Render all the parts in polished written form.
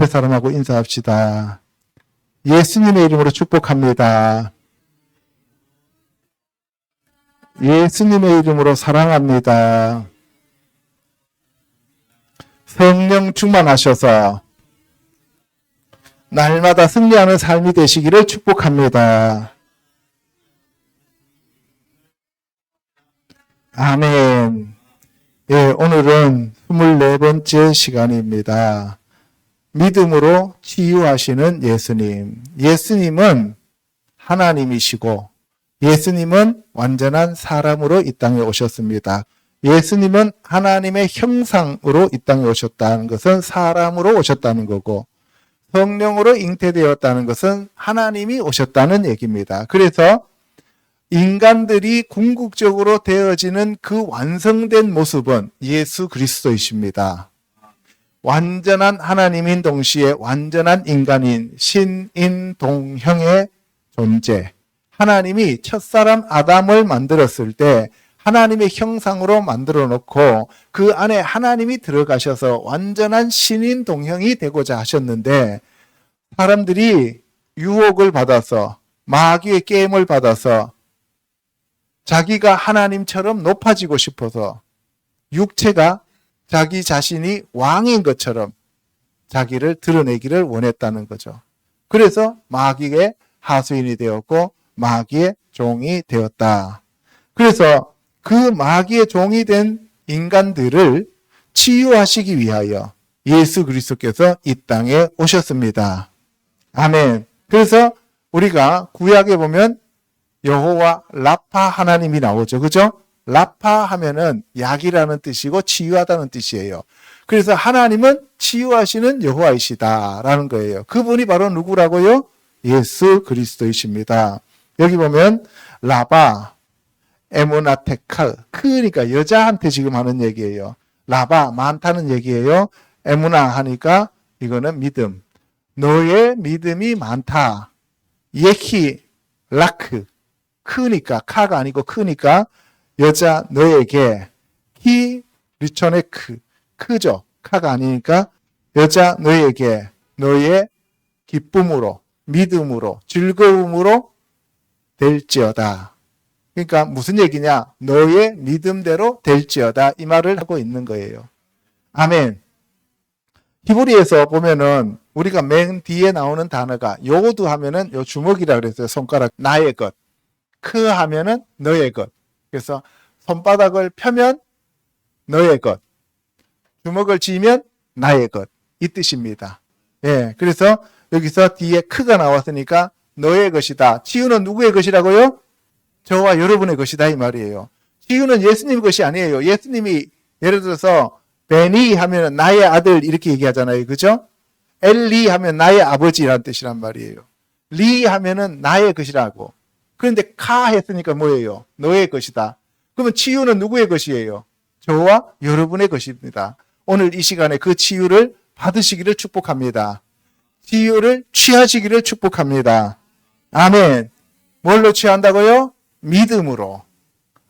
옆에 사람하고 인사합시다. 예수님의 이름으로 축복합니다. 예수님의 이름으로 사랑합니다. 성령 충만하셔서 날마다 승리하는 삶이 되시기를 축복합니다. 아멘. 예, 오늘은 24번째 시간입니다. 믿음으로 치유하시는 예수님. 예수님은 하나님이시고 예수님은 완전한 사람으로 이 땅에 오셨습니다. 예수님은 하나님의 형상으로 이 땅에 오셨다는 것은 사람으로 오셨다는 거고 성령으로 잉태되었다는 것은 하나님이 오셨다는 얘기입니다. 그래서 인간들이 궁극적으로 되어지는 그 완성된 모습은 예수 그리스도이십니다. 완전한 하나님인 동시에 완전한 인간인 신인동형의 존재. 하나님이 첫사람 아담을 만들었을 때 하나님의 형상으로 만들어 놓고 그 안에 하나님이 들어가셔서 완전한 신인동형이 되고자 하셨는데 사람들이 유혹을 받아서 마귀의 게임을 받아서 자기가 하나님처럼 높아지고 싶어서 육체가 자기 자신이 왕인 것처럼 자기를 드러내기를 원했다는 거죠. 그래서 마귀의 하수인이 되었고 마귀의 종이 되었다. 그래서 그 마귀의 종이 된 인간들을 치유하시기 위하여 예수 그리스도께서 이 땅에 오셨습니다. 아멘. 그래서 우리가 구약에 보면 여호와 라파 하나님이 나오죠. 그죠? 라파 하면은 약이라는 뜻이고 치유하다는 뜻이에요. 그래서 하나님은 치유하시는 여호와이시다라는 거예요. 그분이 바로 누구라고요? 예수 그리스도이십니다. 여기 보면 라바, 에무나테칼, 그러니까 여자한테 지금 하는 얘기예요. 라바, 많다는 얘기예요. 에무나 하니까 이거는 믿음. 너의 믿음이 많다. 예히, 라크, 크니까, 카가 아니고 크니까 여자 너에게 히 리천의 크죠. 카가 아니니까 여자 너에게 너의 기쁨으로 믿음으로 즐거움으로 될지어다. 그러니까 무슨 얘기냐? 너의 믿음대로 될지어다 이 말을 하고 있는 거예요. 아멘. 히브리에서 보면은 우리가 맨 뒤에 나오는 단어가 요드 하면은 요 주먹이라 그랬어요. 손가락 나의 것. 크 하면은 너의 것. 그래서 손바닥을 펴면 너의 것, 주먹을 쥐면 나의 것, 이 뜻입니다. 예, 그래서 여기서 뒤에 크가 나왔으니까 너의 것이다. 치유는 누구의 것이라고요? 저와 여러분의 것이다 이 말이에요. 치유는 예수님 것이 아니에요. 예수님이 예를 들어서 베니 하면 나의 아들 이렇게 얘기하잖아요. 그죠? 엘리 하면 나의 아버지라는 뜻이란 말이에요. 리 하면은 나의 것이라고. 그런데 카 했으니까 뭐예요? 너의 것이다. 그러면 치유는 누구의 것이에요? 저와 여러분의 것입니다. 오늘 이 시간에 그 치유를 받으시기를 축복합니다. 치유를 취하시기를 축복합니다. 아멘. 뭘로 취한다고요? 믿음으로.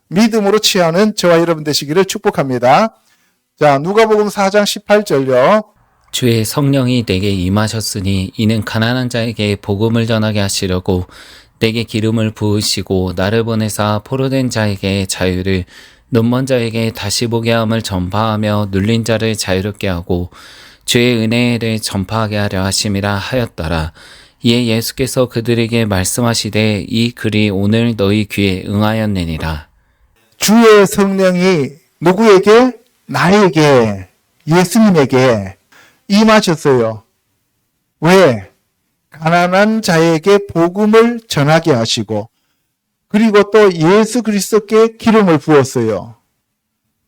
믿음으로 취하는 저와 여러분 되시기를 축복합니다. 자, 누가복음 4장 18절요. 주의 성령이 내게 임하셨으니 이는 가난한 자에게 복음을 전하게 하시려고 내게 기름을 부으시고 나를 보내사 포로된 자에게 자유를 눈먼 자에게 다시 보게 함을 전파하며 눌린 자를 자유롭게 하고 주의 은혜를 전파하게 하려 하심이라 하였더라. 이에 예수께서 그들에게 말씀하시되 이 글이 오늘 너희 귀에 응하였느니라. 주의 성령이 누구에게? 나에게, 예수님에게 임하셨어요. 왜? 가난한 자에게 복음을 전하게 하시고 그리고 또 예수 그리스도께 기름을 부었어요.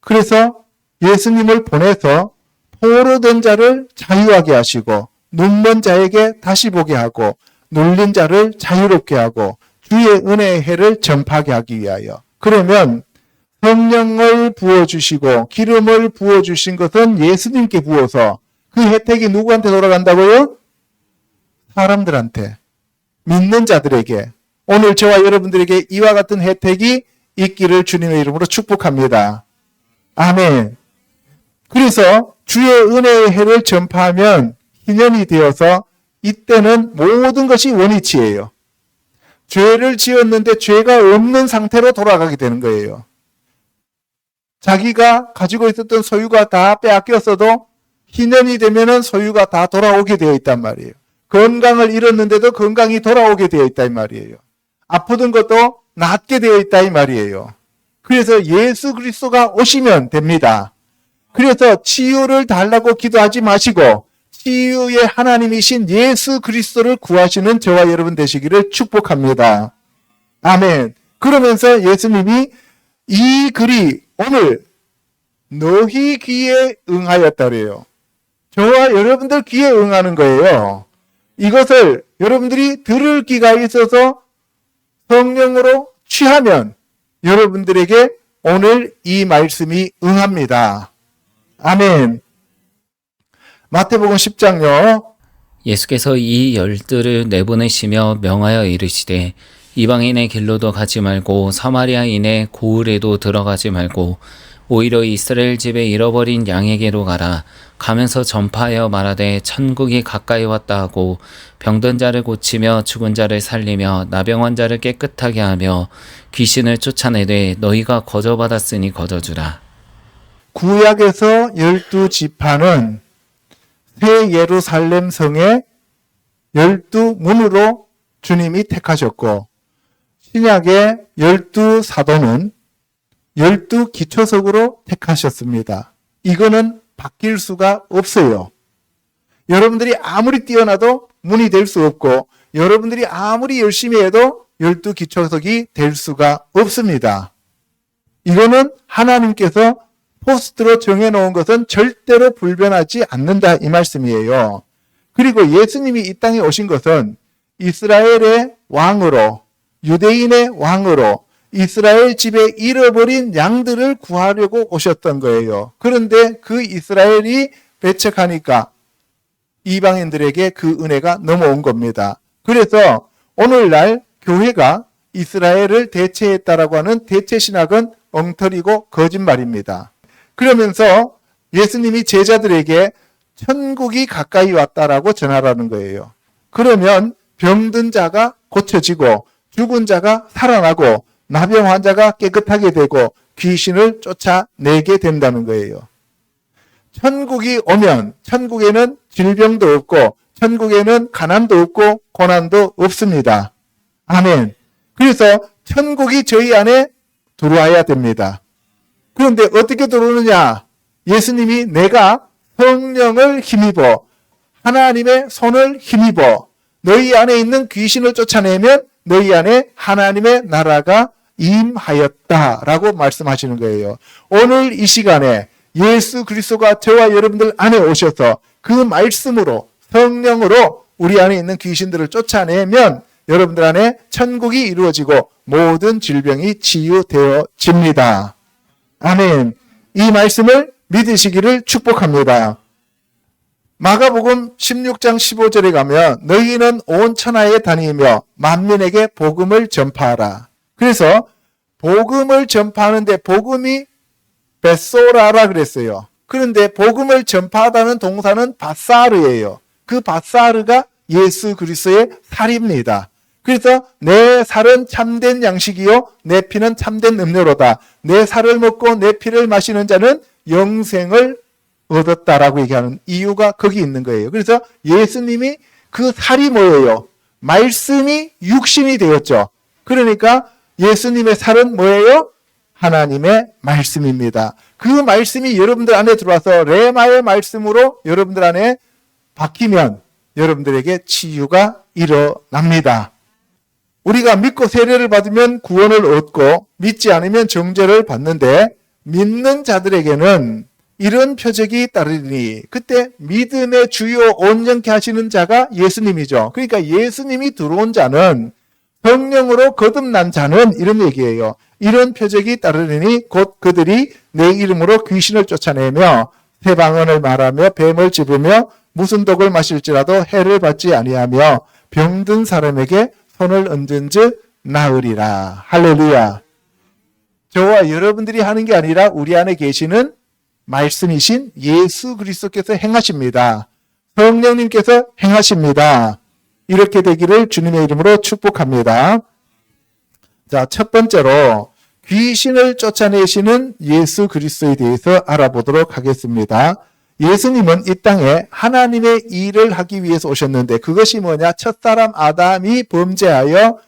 그래서 예수님을 보내서 포로된 자를 자유하게 하시고 눈먼 자에게 다시 보게 하고 눌린 자를 자유롭게 하고 주의 은혜의 해를 전파하게 하기 위하여. 그러면 성령을 부어주시고 기름을 부어주신 것은 예수님께 부어서 그 혜택이 누구한테 돌아간다고요? 사람들한테, 믿는 자들에게, 오늘 저와 여러분들에게 이와 같은 혜택이 있기를 주님의 이름으로 축복합니다. 아멘. 그래서 주의 은혜의 해를 전파하면 희년이 되어서 이때는 모든 것이 원위치예요. 죄를 지었는데 죄가 없는 상태로 돌아가게 되는 거예요. 자기가 가지고 있었던 소유가 다 빼앗겼어도 희년이 되면은 소유가 다 돌아오게 되어 있단 말이에요. 건강을 잃었는데도 건강이 돌아오게 되어 있다 이 말이에요. 아프던 것도 낫게 되어 있다 이 말이에요. 그래서 예수 그리스도가 오시면 됩니다. 그래서 치유를 달라고 기도하지 마시고 치유의 하나님이신 예수 그리스도를 구하시는 저와 여러분 되시기를 축복합니다. 아멘. 그러면서 예수님이 이 글이 오늘 너희 귀에 응하였다 그래요. 저와 여러분들 귀에 응하는 거예요. 이것을 여러분들이 들을 귀가 있어서 성령으로 취하면 여러분들에게 오늘 이 말씀이 응합니다. 아멘. 마태복음 10장요. 예수께서 이 열들을 내보내시며 명하여 이르시되 이방인의 길로도 가지 말고 사마리아인의 고을에도 들어가지 말고 오히려 이스라엘 집에 잃어버린 양에게로 가라. 가면서 전파하여 말하되 천국이 가까이 왔다 하고 병든 자를 고치며 죽은 자를 살리며 나병한 자를 깨끗하게 하며 귀신을 쫓아내되 너희가 거저받았으니 거저주라. 구약에서 12지파는 새 예루살렘 성의 12문으로 주님이 택하셨고 신약의 12사도는 12기초석으로 택하셨습니다. 이거는 바뀔 수가 없어요. 여러분들이 아무리 뛰어나도 문이 될 수 없고 여러분들이 아무리 열심히 해도 12기초석이 될 수가 없습니다. 이거는 하나님께서 포스트로 정해놓은 것은 절대로 불변하지 않는다 이 말씀이에요. 그리고 예수님이 이 땅에 오신 것은 이스라엘의 왕으로 유대인의 왕으로 이스라엘 집에 잃어버린 양들을 구하려고 오셨던 거예요. 그런데 그 이스라엘이 배척하니까 이방인들에게 그 은혜가 넘어온 겁니다. 그래서 오늘날 교회가 이스라엘을 대체했다라고 하는 대체신학은 엉터리고 거짓말입니다. 그러면서 예수님이 제자들에게 천국이 가까이 왔다라고 전하라는 거예요. 그러면 병든 자가 고쳐지고 죽은 자가 살아나고 나병 환자가 깨끗하게 되고 귀신을 쫓아내게 된다는 거예요. 천국이 오면 천국에는 질병도 없고 천국에는 가난도 없고 고난도 없습니다. 아멘. 그래서 천국이 저희 안에 들어와야 됩니다. 그런데 어떻게 들어오느냐? 예수님이 내가 성령을 힘입어 하나님의 손을 힘입어 너희 안에 있는 귀신을 쫓아내면 너희 안에 하나님의 나라가 임하였다라고 말씀하시는 거예요. 오늘 이 시간에 예수 그리스도가 저와 여러분들 안에 오셔서 그 말씀으로 성령으로 우리 안에 있는 귀신들을 쫓아내면 여러분들 안에 천국이 이루어지고 모든 질병이 치유되어집니다. 아멘. 이 말씀을 믿으시기를 축복합니다. 마가복음 16장 15절에 가면 너희는 온 천하에 다니며 만민에게 복음을 전파하라. 그래서 복음을 전파하는데 복음이 베소라라 그랬어요. 그런데 복음을 전파하다는 동사는 바사르예요. 그 바사르가 예수 그리스도의 살입니다. 그래서 내 살은 참된 양식이요 내 피는 참된 음료로다. 내 살을 먹고 내 피를 마시는 자는 영생을 얻었다라고 얘기하는 이유가 거기 있는 거예요. 그래서 예수님이 그 살이 뭐예요? 말씀이 육신이 되었죠. 그러니까 예수님의 살은 뭐예요? 하나님의 말씀입니다. 그 말씀이 여러분들 안에 들어와서 레마의 말씀으로 여러분들 안에 바뀌면 여러분들에게 치유가 일어납니다. 우리가 믿고 세례를 받으면 구원을 얻고 믿지 않으면 정죄를 받는데 믿는 자들에게는 이런 표적이 따르니 그때 믿음의 주요 온전케 하시는 자가 예수님이죠. 그러니까 예수님이 들어온 자는 성령으로 거듭난 자는 이런 얘기예요. 이런 표적이 따르니 곧 그들이 내 이름으로 귀신을 쫓아내며 새 방언을 말하며 뱀을 집으며 무슨 독을 마실지라도 해를 받지 아니하며 병든 사람에게 손을 얹은즉 나으리라. 할렐루야. 저와 여러분들이 하는 게 아니라 우리 안에 계시는 말씀이신 예수 그리스도께서 행하십니다. 성령님께서 행하십니다. 이렇게 되기를 주님의 이름으로 축복합니다. 자, 첫 번째로 귀신을 쫓아내시는 예수 그리스도에 대해서 알아보도록 하겠습니다. 예수님은 이 땅에 하나님의 일을 하기 위해서 오셨는데 그것이 뭐냐? 첫사람 아담이 범죄하여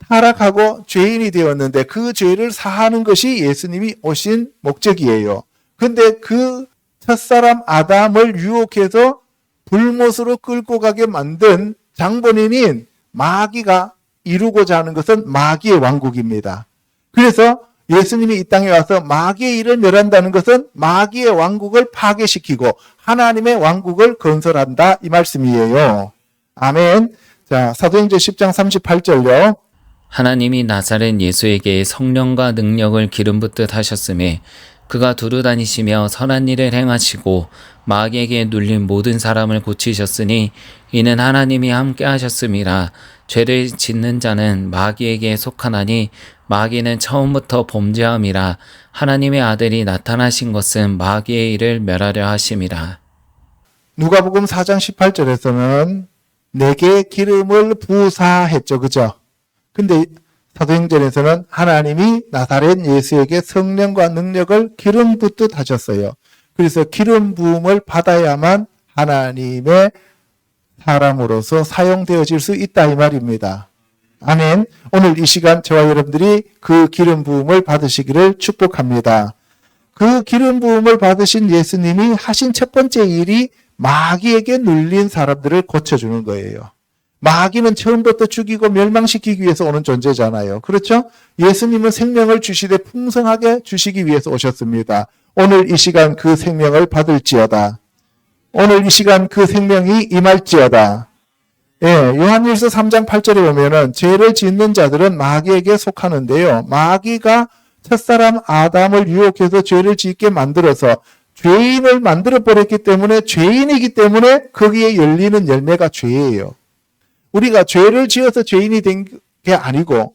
타락하고 죄인이 되었는데 그 죄를 사하는 것이 예수님이 오신 목적이에요. 근데 그 첫사람 아담을 유혹해서 불못으로 끌고 가게 만든 장본인인 마귀가 이루고자 하는 것은 마귀의 왕국입니다. 그래서 예수님이 이 땅에 와서 마귀의 일을 멸한다는 것은 마귀의 왕국을 파괴시키고 하나님의 왕국을 건설한다 이 말씀이에요. 아멘. 자, 사도행전 10장 38절요. 하나님이 나사렛 예수에게 성령과 능력을 기름 붓듯 하셨음에 그가 두루 다니시며 선한 일을 행하시고 마귀에게 눌린 모든 사람을 고치셨으니 이는 하나님이 함께 하셨음이라. 죄를 짓는 자는 마귀에게 속하나니 마귀는 처음부터 범죄함이라. 하나님의 아들이 나타나신 것은 마귀의 일을 멸하려 하심이라. 누가복음 4장 18절에서는 내게 기름을 부사했죠. 그죠? 근데 사도행전에서는 하나님이 나사렛 예수에게 성령과 능력을 기름 붓듯 하셨어요. 그래서 기름 부음을 받아야만 하나님의 사람으로서 사용되어질 수 있다 이 말입니다. 아멘. 오늘 이 시간 저와 여러분들이 그 기름 부음을 받으시기를 축복합니다. 그 기름 부음을 받으신 예수님이 하신 첫 번째 일이 마귀에게 눌린 사람들을 고쳐주는 거예요. 마귀는 처음부터 죽이고 멸망시키기 위해서 오는 존재잖아요. 그렇죠? 예수님은 생명을 주시되 풍성하게 주시기 위해서 오셨습니다. 오늘 이 시간 그 생명을 받을지어다. 오늘 이 시간 그 생명이 임할지어다. 예, 요한일서 3장 8절에 보면은 죄를 짓는 자들은 마귀에게 속하는데요. 마귀가 첫사람 아담을 유혹해서 죄를 짓게 만들어서 죄인을 만들어 버렸기 때문에 죄인이기 때문에 거기에 열리는 열매가 죄예요. 우리가 죄를 지어서 죄인이 된 게 아니고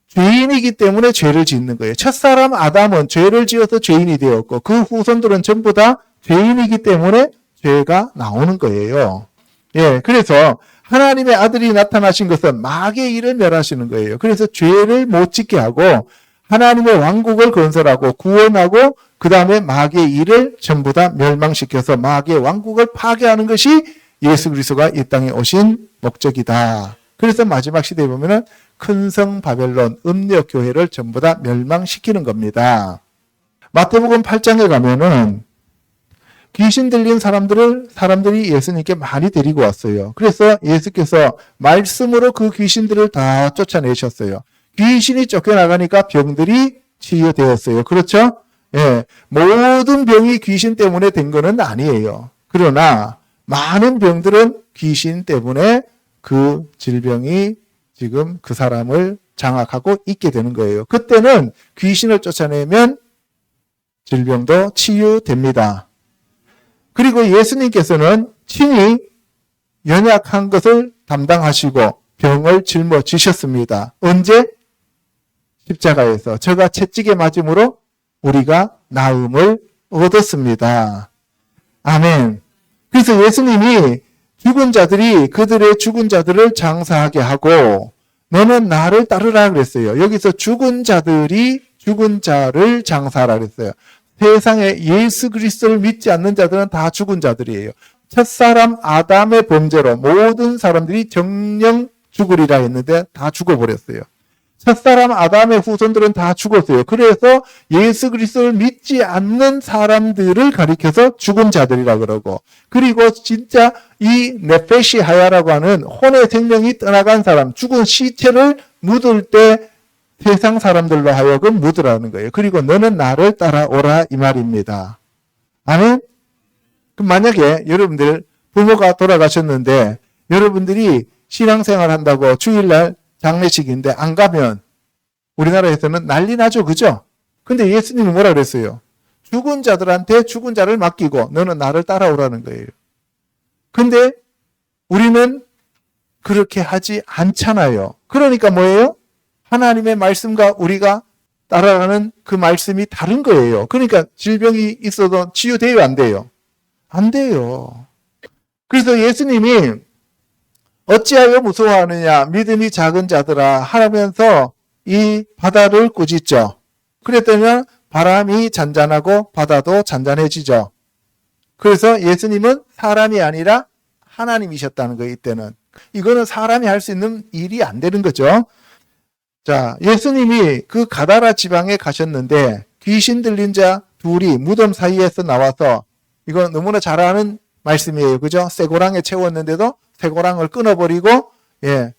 죄인이기 때문에 죄를 짓는 거예요. 첫사람 아담은 죄를 지어서 죄인이 되었고 그 후손들은 전부 다 죄인이기 때문에 죄가 나오는 거예요. 예, 그래서 하나님의 아들이 나타나신 것은 마귀의 일을 멸하시는 거예요. 그래서 죄를 못 짓게 하고 하나님의 왕국을 건설하고 구원하고 그 다음에 마귀의 일을 전부 다 멸망시켜서 마귀의 왕국을 파괴하는 것이 예수 그리스도가 이 땅에 오신 목적이다. 그래서 마지막 시대에 보면은 큰 성 바벨론 음력 교회를 전부 다 멸망시키는 겁니다. 마태복음 8장에 가면은 귀신 들린 사람들이 예수님께 많이 데리고 왔어요. 그래서 예수께서 말씀으로 그 귀신들을 다 쫓아내셨어요. 귀신이 쫓겨나가니까 병들이 치유되었어요. 그렇죠? 예, 모든 병이 귀신 때문에 된 거는 아니에요. 그러나 많은 병들은 귀신 때문에 그 질병이 지금 그 사람을 장악하고 있게 되는 거예요. 그때는 귀신을 쫓아내면 질병도 치유됩니다. 그리고 예수님께서는 친히 연약한 것을 담당하시고 병을 짊어지셨습니다. 언제? 십자가에서 저가 채찍에 맞음으로 우리가 나음을 얻었습니다. 아멘. 그래서 예수님이 죽은 자들이 그들의 죽은 자들을 장사하게 하고 너는 나를 따르라 그랬어요. 여기서 죽은 자들이 죽은 자를 장사하라 그랬어요. 세상에 예수 그리스도를 믿지 않는 자들은 다 죽은 자들이에요. 첫사람 아담의 범죄로 모든 사람들이 정령 죽으리라 했는데 다 죽어버렸어요. 첫사람 아담의 후손들은 다 죽었어요. 그래서 예수 그리스도를 믿지 않는 사람들을 가리켜서 죽은 자들이라 그러고, 그리고 진짜 이 네페시 하야라고 하는 혼의 생명이 떠나간 사람, 죽은 시체를 묻을 때 세상 사람들로 하여금 묻으라는 거예요. 그리고 너는 나를 따라오라 이 말입니다. 아멘? 그럼 만약에 여러분들 부모가 돌아가셨는데 여러분들이 신앙생활 한다고 주일날 장례식인데 안 가면 우리나라에서는 난리 나죠. 그죠? 근데 예수님이 뭐라 그랬어요? 죽은 자들한테 죽은 자를 맡기고 너는 나를 따라오라는 거예요. 근데 우리는 그렇게 하지 않잖아요. 그러니까 뭐예요? 하나님의 말씀과 우리가 따라가는 그 말씀이 다른 거예요. 그러니까 질병이 있어도 치유돼요, 안 돼요? 안 돼요. 그래서 예수님이 어찌하여 무서워하느냐 믿음이 작은 자들아 하면서 이 바다를 꾸짖죠. 그랬더니 바람이 잔잔하고 바다도 잔잔해지죠. 그래서 예수님은 사람이 아니라 하나님이셨다는 거예요. 이때는. 이거는 사람이 할 수 있는 일이 안 되는 거죠. 자, 예수님이 그 가다라 지방에 가셨는데 귀신 들린 자 둘이 무덤 사이에서 나와서, 이건 너무나 잘 아는 말씀이에요. 그죠? 쇠고랑에 채웠는데도 쇠고랑을 끊어버리고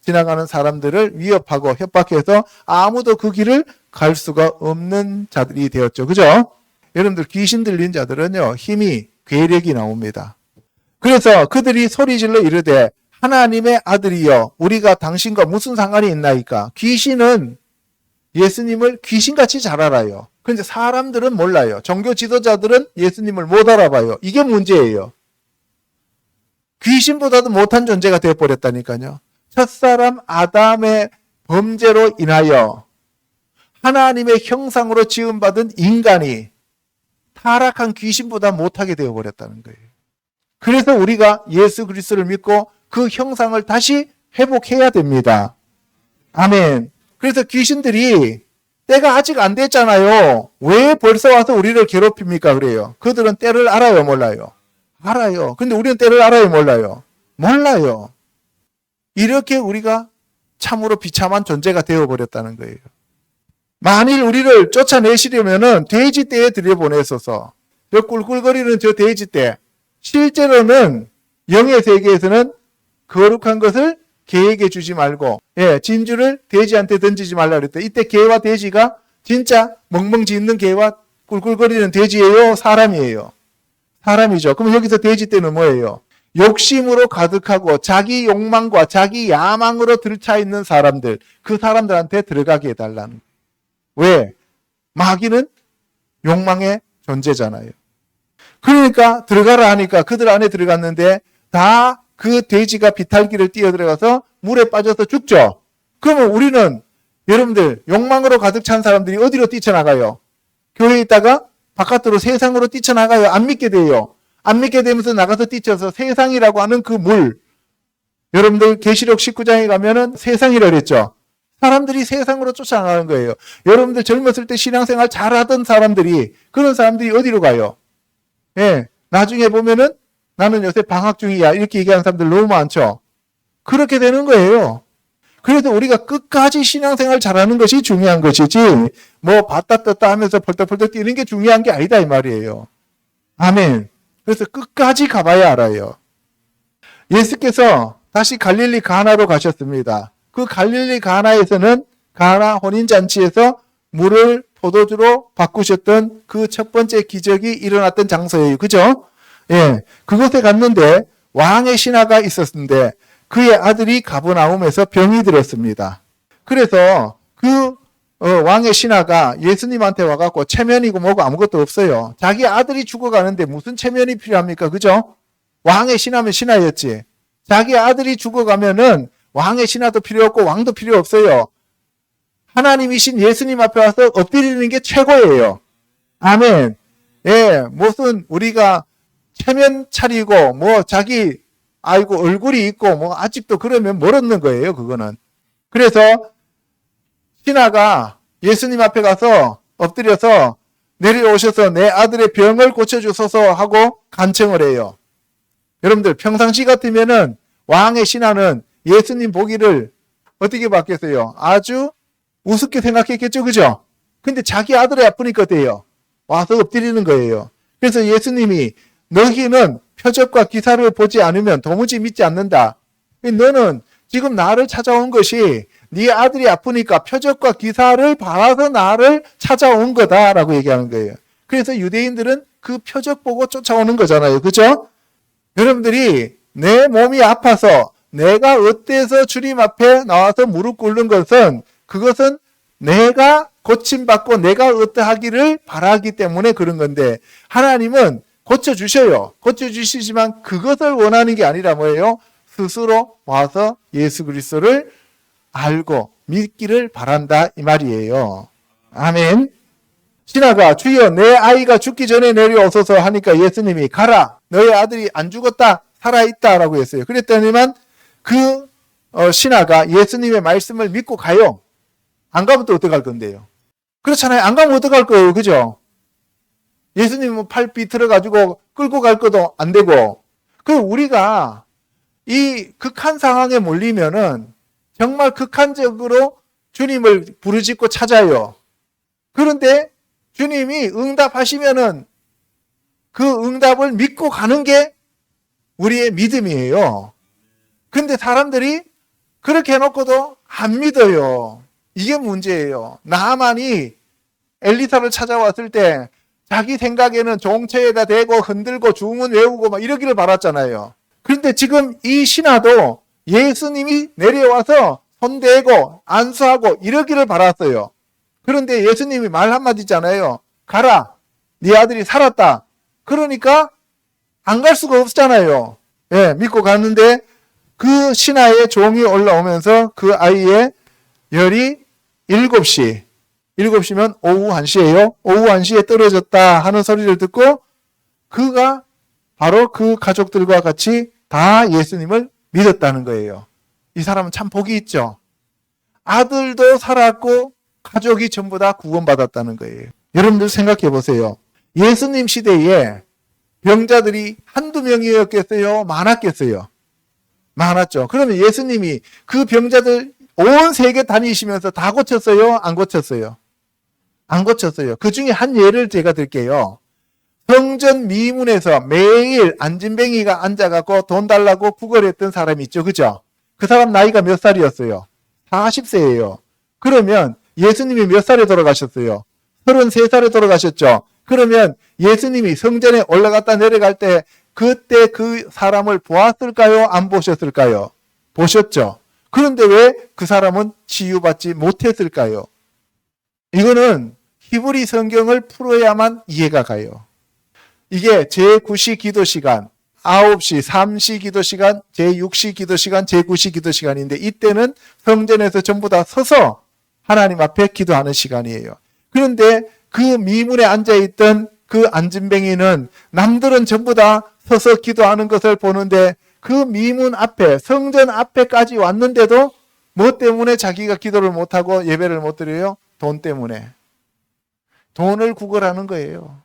지나가는 사람들을 위협하고 협박해서 아무도 그 길을 갈 수가 없는 자들이 되었죠. 그죠? 여러분들 귀신 들린 자들은요, 힘이, 괴력이 나옵니다. 그래서 그들이 소리질러 이르되 하나님의 아들이여 우리가 당신과 무슨 상관이 있나이까. 귀신은 예수님을 귀신같이 잘 알아요. 그런데 사람들은 몰라요. 종교 지도자들은 예수님을 못 알아봐요. 이게 문제예요. 귀신보다도 못한 존재가 되어버렸다니까요. 첫사람 아담의 범죄로 인하여 하나님의 형상으로 지음받은 인간이 타락한 귀신보다 못하게 되어버렸다는 거예요. 그래서 우리가 예수 그리스도를 믿고 그 형상을 다시 회복해야 됩니다. 아멘. 그래서 귀신들이 때가 아직 안 됐잖아요. 왜 벌써 와서 우리를 괴롭힙니까? 그래요. 그들은 때를 알아요, 몰라요? 알아요. 근데 우리는 때를 알아요, 몰라요? 몰라요. 이렇게 우리가 참으로 비참한 존재가 되어버렸다는 거예요. 만일 우리를 쫓아내시려면은 돼지떼에 들여보내소서. 저 꿀꿀거리는 저 돼지떼. 실제로는 영의 세계에서는 거룩한 것을 개에게 주지 말고, 진주를 돼지한테 던지지 말라 그랬대. 이때 개와 돼지가 진짜 멍멍 짖는 개와 꿀꿀거리는 돼지예요? 사람이에요? 사람이죠. 그럼 여기서 돼지떼는 뭐예요? 욕심으로 가득하고 자기 욕망과 자기 야망으로 들차 있는 사람들, 그 사람들한테 들어가게 해달라는 거예요. 왜? 마귀는 욕망의 존재잖아요. 그러니까 들어가라 하니까 그들 안에 들어갔는데 다 그 돼지가 비탈길을 뛰어들어가서 물에 빠져서 죽죠. 그러면 우리는, 여러분들, 욕망으로 가득 찬 사람들이 어디로 뛰쳐나가요? 교회에 있다가 바깥으로 세상으로 뛰쳐나가요. 안 믿게 돼요. 안 믿게 되면서 나가서 뛰쳐서 세상이라고 하는 그 물, 여러분들 계시록 19장에 가면은 세상이라고 그랬죠. 사람들이 세상으로 쫓아나가는 거예요. 여러분들 젊었을 때 신앙생활 잘하던 사람들이, 그런 사람들이 어디로 가요? 나중에 보면은 나는 요새 방학 중이야 이렇게 얘기하는 사람들 너무 많죠. 그렇게 되는 거예요. 그래서 우리가 끝까지 신앙생활 잘하는 것이 중요한 것이지, 뭐 봤다 떴다 하면서 펄떡펄떡 뛰는 게 중요한 게 아니다 이 말이에요. 아멘. 그래서 끝까지 가봐야 알아요. 예수께서 다시 갈릴리 가나로 가셨습니다. 그 갈릴리 가나에서는 가나 혼인잔치에서 물을 포도주로 바꾸셨던 그 첫 번째 기적이 일어났던 장소예요. 그죠? 그곳에 갔는데 왕의 신하가 있었는데 그의 아들이 가버나움에서 병이 들었습니다. 그래서 그 왕의 신하가 예수님한테 와갖고 체면이고 뭐고 아무것도 없어요. 자기 아들이 죽어가는데 무슨 체면이 필요합니까? 그죠? 왕의 신하면 신하였지. 자기 아들이 죽어가면은 왕의 신하도 필요 없고 왕도 필요 없어요. 하나님이신 예수님 앞에 와서 엎드리는 게 최고예요. 아멘. 무슨 우리가 체면 차리고 뭐 자기 얼굴이 있고 뭐 아직도 그러면 멀었는 거예요. 그거는. 그래서 신하가 예수님 앞에 가서 엎드려서 내려오셔서 내 아들의 병을 고쳐주소서 하고 간청을 해요. 여러분들 평상시 같으면은 왕의 신하는 예수님 보기를 어떻게 받겠어요? 아주 우습게 생각했겠죠. 그죠? 근데 자기 아들이 아프니까 어때요? 와서 엎드리는 거예요. 그래서 예수님이 너희는 표적과 기사를 보지 않으면 도무지 믿지 않는다. 너는 지금 나를 찾아온 것이 네 아들이 아프니까 표적과 기사를 봐서 나를 찾아온 거다라고 얘기하는 거예요. 그래서 유대인들은 그 표적 보고 쫓아오는 거잖아요. 그죠? 여러분들이 내 몸이 아파서 내가 어때서 주님 앞에 나와서 무릎 꿇는 것은, 그것은 내가 고침받고 내가 어떠하기를 바라기 때문에 그런 건데, 하나님은 고쳐주셔요. 고쳐주시지만 그것을 원하는 게 아니라 뭐예요? 스스로 와서 예수 그리스도를 알고 믿기를 바란다 이 말이에요. 아멘. 신하가 주여 내 아이가 죽기 전에 내려오소서 하니까 예수님이 가라, 너의 아들이 안 죽었다, 살아있다라고 했어요. 그랬더니만 그 신하가 예수님의 말씀을 믿고 가요. 안 가면 또 어떡할 건데요? 그렇잖아요. 안 가면 어떡할 거예요. 그죠? 예수님은 팔 비틀어가지고 끌고 갈 것도 안 되고. 그 우리가 이 극한 상황에 몰리면은 정말 극한적으로 주님을 부르짖고 찾아요. 그런데 주님이 응답하시면은 그 응답을 믿고 가는 게 우리의 믿음이에요. 근데 사람들이 그렇게 해놓고도 안 믿어요. 이게 문제예요. 나하만이 엘리사를 찾아왔을 때 자기 생각에는 종체에다 대고 흔들고 주문 외우고 막 이러기를 바랐잖아요. 그런데 지금 이 신하도 예수님이 내려와서 손대고 안수하고 이러기를 바랐어요. 그런데 예수님이 말 한마디잖아요. 가라. 네 아들이 살았다. 그러니까 안 갈 수가 없잖아요. 예, 믿고 갔는데 그 신하의 종이 올라오면서 그 아이의 열이 7시. 7시면 오후 1시예요. 오후 1시에 떨어졌다 하는 소리를 듣고 그가 바로 그 가족들과 같이 다 예수님을 믿었다는 거예요. 이 사람은 참 복이 있죠. 아들도 살았고 가족이 전부 다 구원받았다는 거예요. 여러분들 생각해 보세요. 예수님 시대에 병자들이 한두 명이었겠어요? 많았겠어요? 많았죠. 그러면 예수님이 그 병자들 온 세계 다니시면서 다 고쳤어요? 안 고쳤어요? 안 고쳤어요. 그 중에 한 예를 제가 들게요. 성전 미문에서 매일 안진뱅이가 앉아갖고 돈 달라고 구걸했던 사람이 있죠. 그죠? 그 사람 나이가 몇 살이었어요? 40세예요. 그러면 예수님이 몇 살에 돌아가셨어요? 33살에 돌아가셨죠. 그러면 예수님이 성전에 올라갔다 내려갈 때 그때 그 사람을 보았을까요? 안 보셨을까요? 보셨죠. 그런데 왜 그 사람은 치유받지 못했을까요? 이거는 히브리 성경을 풀어야만 이해가 가요. 이게 제9시 기도 시간, 9시, 3시 기도 시간, 제6시 기도 시간, 제9시 기도 시간인데 이때는 성전에서 전부 다 서서 하나님 앞에 기도하는 시간이에요. 그런데 그 미문에 앉아있던 그 안진뱅이는 남들은 전부 다 서서 기도하는 것을 보는데 그 미문 앞에 성전 앞에까지 왔는데도 뭐 때문에 자기가 기도를 못하고 예배를 못 드려요? 돈 때문에. 돈을 구걸하는 거예요.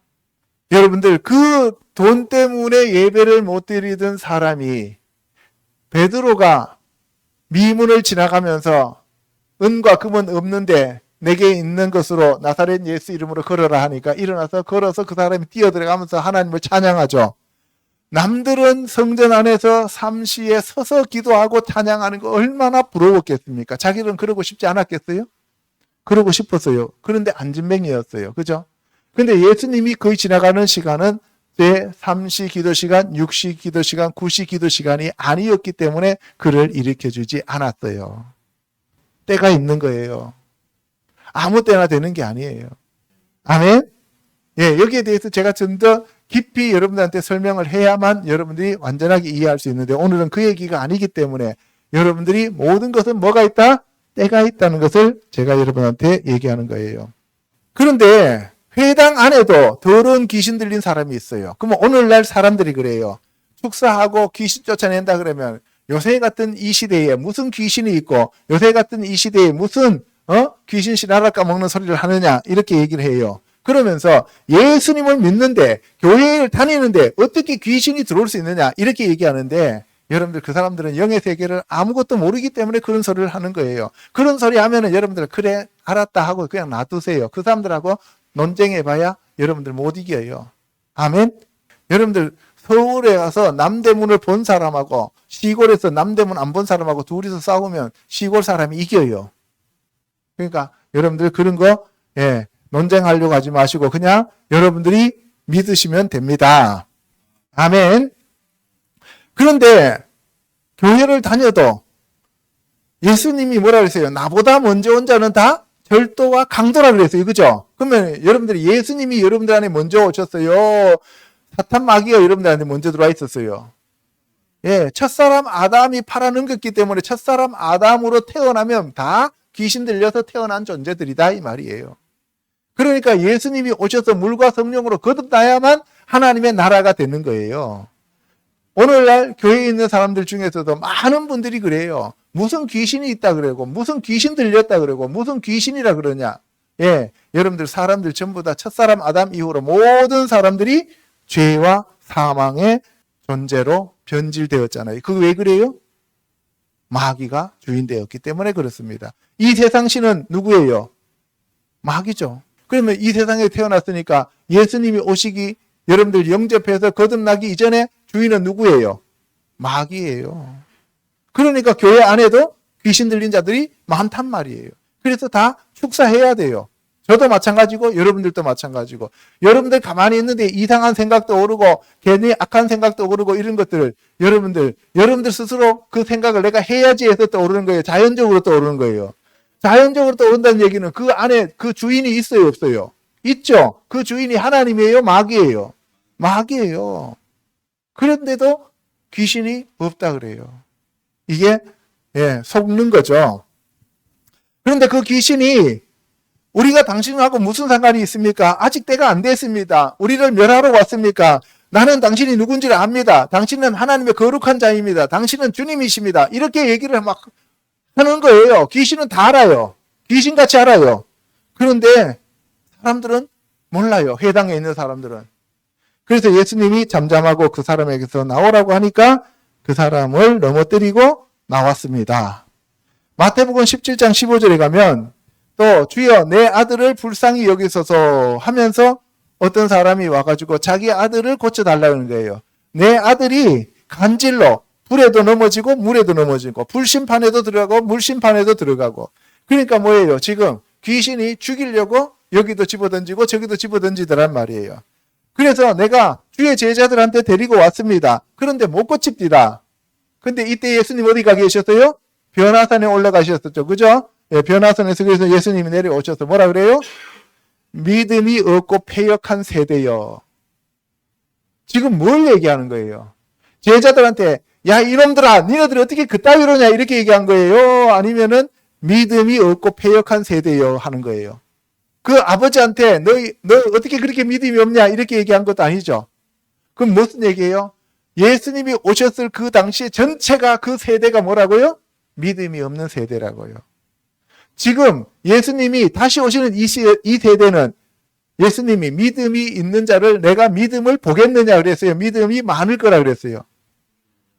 여러분들 그 돈 때문에 예배를 못 드리던 사람이 베드로가 미문을 지나가면서 은과 금은 없는데 내게 있는 것으로 나사렛 예수 이름으로 걸어라 하니까 일어나서 걸어서 그 사람이 뛰어들어가면서 하나님을 찬양하죠. 남들은 성전 안에서 삼시에 서서 기도하고 찬양하는 거 얼마나 부러웠겠습니까? 자기는 그러고 싶지 않았겠어요? 그러고 싶었어요. 그런데 안진뱅이였어요. 그죠? 근데 예수님이 거의 지나가는 시간은 제3시 기도 시간, 6시 기도 시간, 9시 기도 시간이 아니었기 때문에 그를 일으켜주지 않았어요. 때가 있는 거예요. 아무 때나 되는 게 아니에요. 아멘? 예, 여기에 대해서 제가 좀 더 깊이 여러분들한테 설명을 해야만 여러분들이 완전하게 이해할 수 있는데 오늘은 그 얘기가 아니기 때문에 여러분들이 모든 것은 뭐가 있다? 때가 있다는 것을 제가 여러분한테 얘기하는 거예요. 그런데 회당 안에도 더러운 귀신 들린 사람이 있어요. 그러면 오늘날 사람들이 그래요. 축사하고 귀신 쫓아낸다 그러면 요새 같은 이 시대에 무슨 귀신이 있고 요새 같은 이 시대에 무슨 귀신 신하라 까먹는 소리를 하느냐 이렇게 얘기를 해요. 그러면서 예수님을 믿는데 교회를 다니는데 어떻게 귀신이 들어올 수 있느냐 이렇게 얘기하는데 여러분들 그 사람들은 영의 세계를 아무것도 모르기 때문에 그런 소리를 하는 거예요. 그런 소리 하면은 여러분들 그래 알았다 하고 그냥 놔두세요. 그 사람들하고 논쟁해봐야 여러분들 못 이겨요. 아멘. 여러분들 서울에 가서 남대문을 본 사람하고 시골에서 남대문 안 본 사람하고 둘이서 싸우면 시골 사람이 이겨요. 그러니까 여러분들 그런 거 논쟁하려고 하지 마시고 그냥 여러분들이 믿으시면 됩니다. 아멘. 그런데 교회를 다녀도 예수님이 뭐라 그랬어요? 나보다 먼저 온 자는 다 절도와 강도라 그랬어요. 그죠? 그러면 여러분들이 예수님이 여러분들 안에 먼저 오셨어요. 사탄 마귀가 여러분들한테 먼저 들어와 있었어요. 예, 첫사람 아담이 팔아넘겼기 때문에 첫사람 아담으로 태어나면 다 귀신 들려서 태어난 존재들이다 이 말이에요. 그러니까 예수님이 오셔서 물과 성령으로 거듭나야만 하나님의 나라가 되는 거예요. 오늘날 교회에 있는 사람들 중에서도 많은 분들이 그래요. 무슨 귀신이 있다 그러고, 무슨 귀신 들렸다 그러고, 무슨 귀신이라 그러냐. 예, 여러분들 사람들 전부 다 첫사람 아담 이후로 모든 사람들이 죄와 사망의 존재로 변질되었잖아요. 그거 왜 그래요? 마귀가 주인되었기 때문에 그렇습니다. 이 세상 신은 누구예요? 마귀죠. 그러면 이 세상에 태어났으니까 예수님이 오시기 여러분들 영접해서 거듭나기 이전에 주인은 누구예요? 마귀예요. 그러니까 교회 안에도 귀신 들린 자들이 많단 말이에요. 그래서 다 축사해야 돼요. 저도 마찬가지고 여러분들도 마찬가지고. 여러분들 가만히 있는데 이상한 생각도 오르고 괜히 악한 생각도 오르고 이런 것들을 여러분들 스스로 그 생각을 내가 해야지 해서 떠오르는 거예요. 자연적으로 떠오르는 거예요. 자연적으로 떠오른다는 얘기는 그 안에 그 주인이 있어요, 없어요? 있죠. 그 주인이 하나님이에요, 마귀예요? 마귀예요. 그런데도 귀신이 없다 그래요. 이게 속는 거죠. 그런데 그 귀신이 우리가 당신하고 무슨 상관이 있습니까? 아직 때가 안 됐습니다. 우리를 멸하러 왔습니까? 나는 당신이 누군지를 압니다. 당신은 하나님의 거룩한 자입니다. 당신은 주님이십니다. 이렇게 얘기를 막 하는 거예요. 귀신은 다 알아요. 귀신같이 알아요. 그런데 사람들은 몰라요. 회당에 있는 사람들은. 그래서 예수님이 잠잠하고 그 사람에게서 나오라고 하니까 그 사람을 넘어뜨리고 나왔습니다. 마태복음 17장 15절에 가면 또 주여 내 아들을 불쌍히 여기소서 하면서 어떤 사람이 와가지고 자기 아들을 고쳐달라는 거예요. 내 아들이 간질로 불에도 넘어지고 물에도 넘어지고 불심판에도 들어가고 물심판에도 들어가고. 그러니까 뭐예요? 지금 귀신이 죽이려고 여기도 집어던지고 저기도 집어던지더란 말이에요. 그래서 내가 주의 제자들한테 데리고 왔습니다. 그런데 못 고칩디다. 근데 이때 예수님 어디 가 계셨어요? 변화산에 올라가셨었죠. 그죠? 예, 변화산에서 그래서 예수님이 내려오셔서 뭐라 그래요? 믿음이 없고 패역한 세대여. 지금 뭘 얘기하는 거예요? 제자들한테 야 이놈들아 니네들이 어떻게 그따위로냐 이렇게 얘기한 거예요? 아니면은 믿음이 없고 패역한 세대여 하는 거예요. 그 아버지한테 너 어떻게 그렇게 믿음이 없냐 이렇게 얘기한 것도 아니죠. 그럼 무슨 얘기예요? 예수님이 오셨을 그 당시 전체가 그 세대가 뭐라고요? 믿음이 없는 세대라고요. 지금 예수님이 다시 오시는 이 세대는 예수님이 믿음이 있는 자를 내가 믿음을 보겠느냐 그랬어요. 믿음이 많을 거라 그랬어요.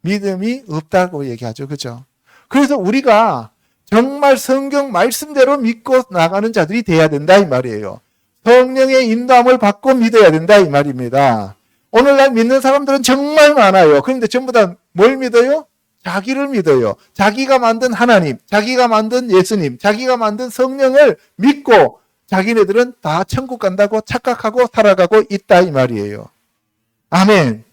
믿음이 없다고 얘기하죠. 그죠? 그래서 우리가 정말 성경 말씀대로 믿고 나가는 자들이 돼야 된다 이 말이에요. 성령의 인도함을 받고 믿어야 된다 이 말입니다. 오늘날 믿는 사람들은 정말 많아요. 그런데 전부 다 뭘 믿어요? 자기를 믿어요. 자기가 만든 하나님, 자기가 만든 예수님, 자기가 만든 성령을 믿고 자기네들은 다 천국 간다고 착각하고 살아가고 있다 이 말이에요. 아멘.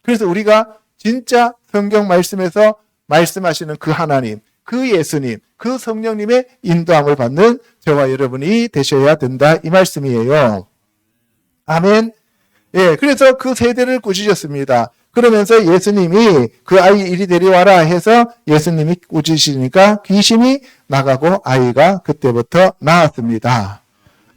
그래서 우리가 진짜 성경 말씀에서 말씀하시는 그 하나님, 그 예수님, 그 성령님의 인도함을 받는 저와 여러분이 되셔야 된다 이 말씀이에요. 아멘. 예, 그래서 그 세대를 꾸짖었습니다. 그러면서 예수님이 그 아이 이리 데려와라 해서 예수님이 꾸짖으시니까 귀신이 나가고 아이가 그때부터 나았습니다.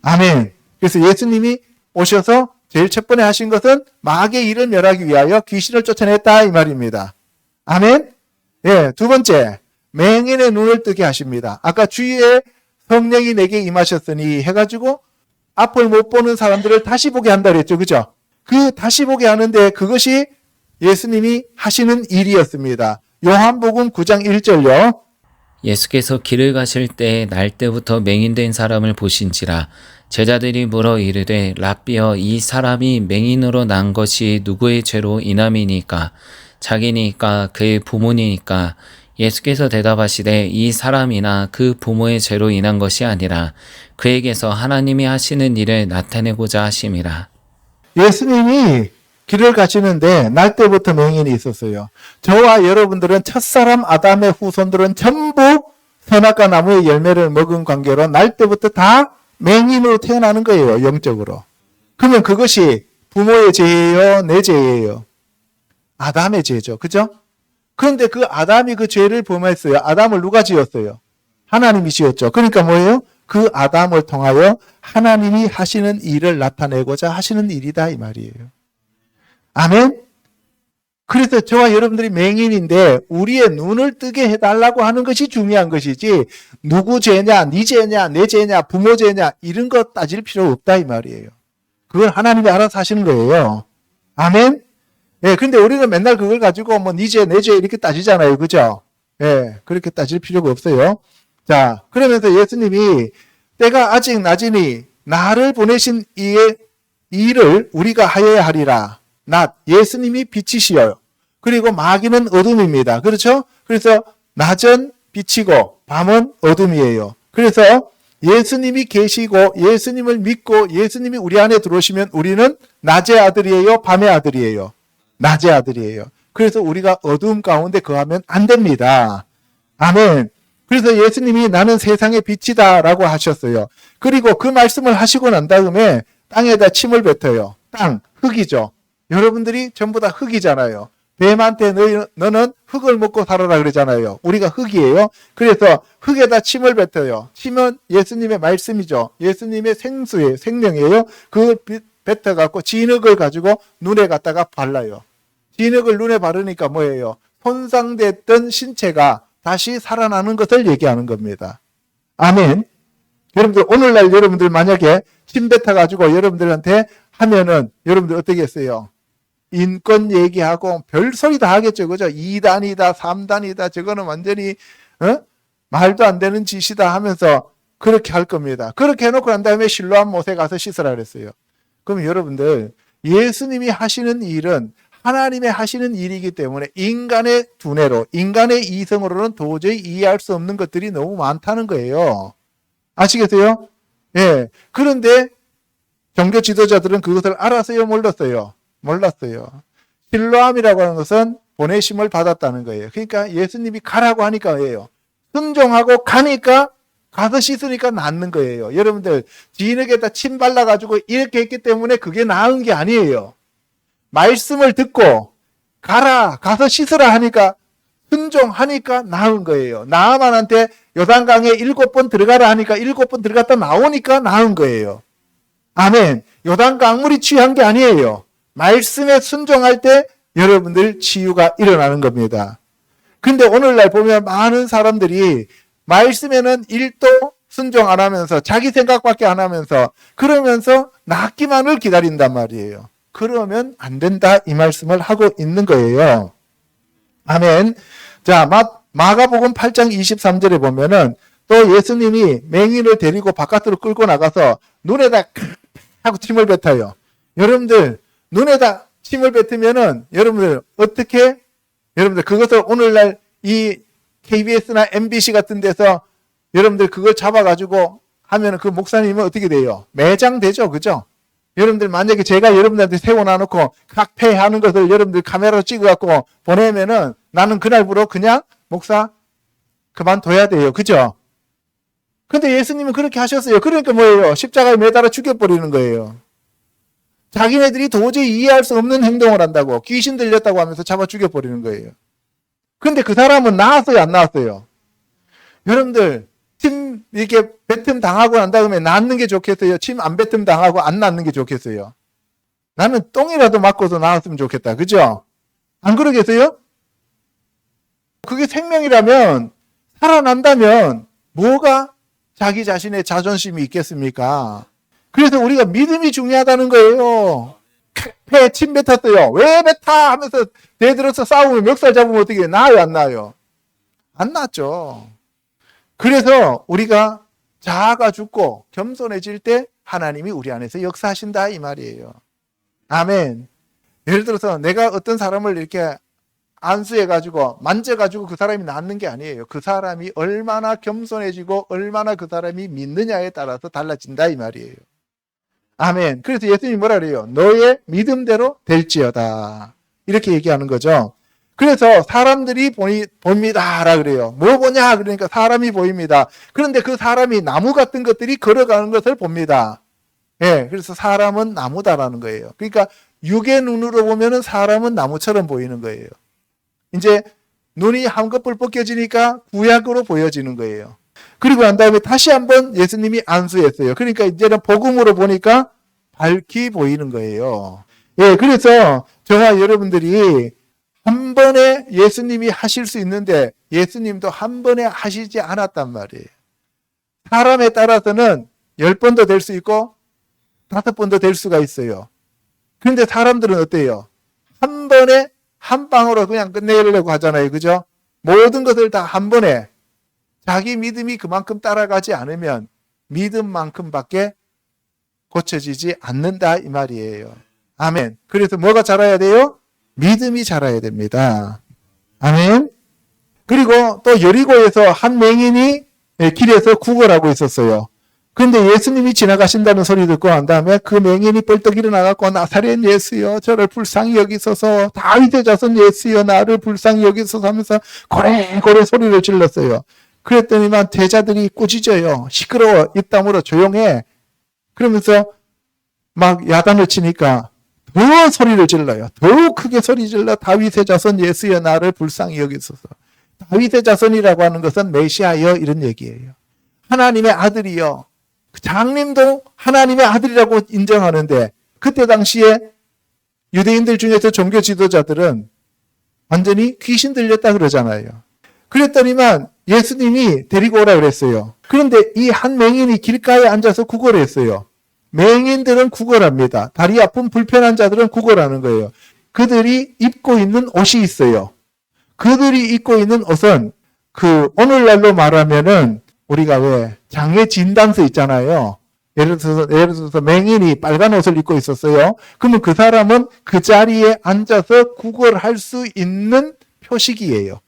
아멘. 그래서 예수님이 오셔서 제일 첫 번째 하신 것은 마귀의 일을 멸하기 위하여 귀신을 쫓아냈다 이 말입니다. 아멘. 예, 두 번째 맹인의 눈을 뜨게 하십니다. 아까 주의 성령이 내게 임하셨으니 해가지고 앞을 못 보는 사람들을 다시 보게 한다 그랬죠. 그죠? 그 다시 보게 하는데 그것이 예수님이 하시는 일이었습니다. 요한복음 9장 1절요. 예수께서 길을 가실 때 날 때부터 맹인된 사람을 보신지라 제자들이 물어 이르되 랍비여 이 사람이 맹인으로 난 것이 누구의 죄로 인함이니까 자기니까 그의 부모니까 예수께서 대답하시되 이 사람이나 그 부모의 죄로 인한 것이 아니라 그에게서 하나님이 하시는 일을 나타내고자 하심이라. 예수님이 길을 가시는데 날 때부터 맹인이 있었어요. 저와 여러분들은 첫사람 아담의 후손들은 전부 선악과 나무의 열매를 먹은 관계로 날 때부터 다 맹인으로 태어나는 거예요. 영적으로. 그러면 그것이 부모의 죄예요? 내 죄예요? 아담의 죄죠. 그죠? 그런데 그 아담이 그 죄를 범했어요. 아담을 누가 지었어요? 하나님이 지었죠. 그러니까 뭐예요? 그 아담을 통하여 하나님이 하시는 일을 나타내고자 하시는 일이다 이 말이에요. 아멘? 그래서 저와 여러분들이 맹인인데 우리의 눈을 뜨게 해달라고 하는 것이 중요한 것이지 누구 죄냐, 네 죄냐, 내 죄냐, 부모 죄냐 이런 거 따질 필요 없다 이 말이에요. 그걸 하나님이 알아서 하시는 거예요. 아멘? 예, 근데 우리는 맨날 그걸 가지고 뭐 네 죄, 내 죄 이렇게 따지잖아요. 그죠? 예, 그렇게 따질 필요가 없어요. 자, 그러면서 예수님이 때가 아직 낮으니 나를 보내신 이의 일을 우리가 하여야 하리라. 낮, 예수님이 빛이시여요. 그리고 마귀는 어둠입니다. 그렇죠? 그래서 낮은 빛이고 밤은 어둠이에요. 그래서 예수님이 계시고 예수님을 믿고 예수님이 우리 안에 들어오시면 우리는 낮의 아들이에요? 밤의 아들이에요? 낮의 아들이에요. 그래서 우리가 어두움 가운데 거하면 안 됩니다. 아멘. 그래서 예수님이 나는 세상의 빛이다 라고 하셨어요. 그리고 그 말씀을 하시고 난 다음에 땅에다 침을 뱉어요. 땅, 흙이죠. 여러분들이 전부 다 흙이잖아요. 뱀한테 너는 흙을 먹고 살아라 그러잖아요. 우리가 흙이에요. 그래서 흙에다 침을 뱉어요. 침은 예수님의 말씀이죠. 예수님의 생수예요. 생명이에요. 그 뱉어갖고 진흙을 가지고 눈에 갖다가 발라요. 진흙을 눈에 바르니까 뭐예요? 손상됐던 신체가 다시 살아나는 것을 얘기하는 겁니다. 아멘. 여러분들 오늘날 여러분들 만약에 침 뱉어가지고 여러분들한테 하면은 여러분들 어떻게 했어요? 인권 얘기하고 별소리 다 하겠죠. 그죠? 2단이다, 3단이다. 저거는 완전히 말도 안 되는 짓이다 하면서 그렇게 할 겁니다. 그렇게 해놓고 난 다음에 실로암 못에 가서 씻으라 그랬어요. 그럼 여러분들 예수님이 하시는 일은 하나님의 하시는 일이기 때문에 인간의 두뇌로, 인간의 이성으로는 도저히 이해할 수 없는 것들이 너무 많다는 거예요. 아시겠어요? 예. 그런데 종교 지도자들은 그것을 알았어요? 몰랐어요? 몰랐어요. 실로암이라고 하는 것은 보내심을 받았다는 거예요. 그러니까 예수님이 가라고 하니까 예요. 순종하고 가니까 가서 씻으니까 낫는 거예요. 여러분들 진흙에다 침 발라가지고 이렇게 했기 때문에 그게 나은 게 아니에요. 말씀을 듣고 가라 가서 씻으라 하니까 순종하니까 나은 거예요. 나아만한테 요단강에 7번 들어가라 하니까 7번 들어갔다 나오니까 나은 거예요. 아멘. 요단강물이 취한 게 아니에요. 말씀에 순종할 때 여러분들 치유가 일어나는 겁니다. 근데 오늘날 보면 많은 사람들이 말씀에는 1도 순종 안 하면서 자기 생각밖에 안 하면서 그러면서 낫기만을 기다린단 말이에요. 그러면 안 된다 이 말씀을 하고 있는 거예요. 아멘. 자, 마가복음 8장 23절에 보면은 또 예수님이 맹인을 데리고 바깥으로 끌고 나가서 눈에다 하고 침을 뱉어요. 여러분들 눈에다 침을 뱉으면은 여러분들 어떻게 여러분들 그것을 오늘날 이 KBS나 MBC 같은 데서 여러분들 그걸 잡아가지고 하면은 그 목사님은 어떻게 돼요? 매장되죠, 그죠? 여러분들 만약에 제가 여러분들한테 세워놔놓고 각폐하는 것을 여러분들 카메라로 찍어갖고 보내면은 나는 그날부로 그냥 목사 그만둬야 돼요, 그죠? 근데 예수님은 그렇게 하셨어요. 그러니까 뭐예요? 십자가에 매달아 죽여버리는 거예요. 자기네들이 도저히 이해할 수 없는 행동을 한다고 귀신 들렸다고 하면서 잡아 죽여버리는 거예요. 근데 그 사람은 나았어요, 안 나았어요? 여러분들 침 이렇게 뱉음 당하고 난 다음에 낫는 게 좋겠어요? 침 안 뱉음 당하고 안 낫는 게 좋겠어요? 나는 똥이라도 맞고서 나았으면 좋겠다. 그죠? 안 그러겠어요? 그게 생명이라면 살아난다면 뭐가 자기 자신의 자존심이 있겠습니까? 그래서 우리가 믿음이 중요하다는 거예요. 폐에 침 뱉었어요. 왜 뱉어? 하면서 대들어서 싸우면 멱살 잡으면 어떻게 해요? 나아요, 안 나아요? 안 낫죠. 그래서 우리가 자아가 죽고 겸손해질 때 하나님이 우리 안에서 역사하신다 이 말이에요. 아멘. 예를 들어서 내가 어떤 사람을 이렇게 안수해가지고 만져가지고 그 사람이 낫는 게 아니에요. 그 사람이 얼마나 겸손해지고 얼마나 그 사람이 믿느냐에 따라서 달라진다 이 말이에요. 아멘. 그래서 예수님이 뭐라 그래요? 너의 믿음대로 될지어다. 이렇게 얘기하는 거죠. 그래서 사람들이 봅니다라 그래요. 뭐 보냐? 그러니까 사람이 보입니다. 그런데 그 사람이 나무 같은 것들이 걸어가는 것을 봅니다. 예, 그래서 사람은 나무다라는 거예요. 그러니까 육의 눈으로 보면은 사람은 나무처럼 보이는 거예요. 이제 눈이 한꺼풀 벗겨지니까 구약으로 보여지는 거예요. 그리고 난 다음에 다시 한번 예수님이 안수했어요. 그러니까 이제는 복음으로 보니까 밝히 보이는 거예요. 예, 그래서 저와 여러분들이 한 번에 예수님이 하실 수 있는데 예수님도 한 번에 하시지 않았단 말이에요. 사람에 따라서는 10번도 될 수 있고 5번도 될 수가 있어요. 그런데 사람들은 어때요? 한 번에 한 방으로 그냥 끝내려고 하잖아요. 그죠? 모든 것을 다 한 번에 자기 믿음이 그만큼 따라가지 않으면 믿음만큼밖에 고쳐지지 않는다 이 말이에요. 아멘. 그래서 뭐가 자라야 돼요? 믿음이 자라야 됩니다. 아멘. 그리고 또 여리고에서 한 맹인이 길에서 구걸하고 있었어요. 그런데 예수님이 지나가신다는 소리 듣고 난 다음에 그 맹인이 벌떡 일어나갖고 나사렛 예수여 저를 불쌍히 여기소서, 다윗의 자손 예수여 나를 불쌍히 여기소서 하면서 고래고래 소리를 질렀어요. 그랬더니만 제자들이 꾸짖어요. 시끄러워, 입 다물어, 조용해. 그러면서 막 야단을 치니까 더 소리를 질러요. 더욱 크게 소리 질러 다윗의 자손 예수여 나를 불쌍히 여기소서. 다윗의 자손이라고 하는 것은 메시아여 이런 얘기예요. 하나님의 아들이요. 장님도 하나님의 아들이라고 인정하는데 그때 당시에 유대인들 중에서 종교 지도자들은 완전히 귀신 들렸다 그러잖아요. 그랬더니만 예수님이 데리고 오라 그랬어요. 그런데 이 한 맹인이 길가에 앉아서 구걸했어요. 맹인들은 구걸합니다. 다리 아픈 불편한 자들은 구걸하는 거예요. 그들이 입고 있는 옷이 있어요. 그들이 입고 있는 옷은 오늘날로 말하면은 우리가 왜 장애 진단서 있잖아요. 예를 들어서 맹인이 빨간 옷을 입고 있었어요. 그러면 그 사람은 그 자리에 앉아서 구걸할 수 있는 표식이에요.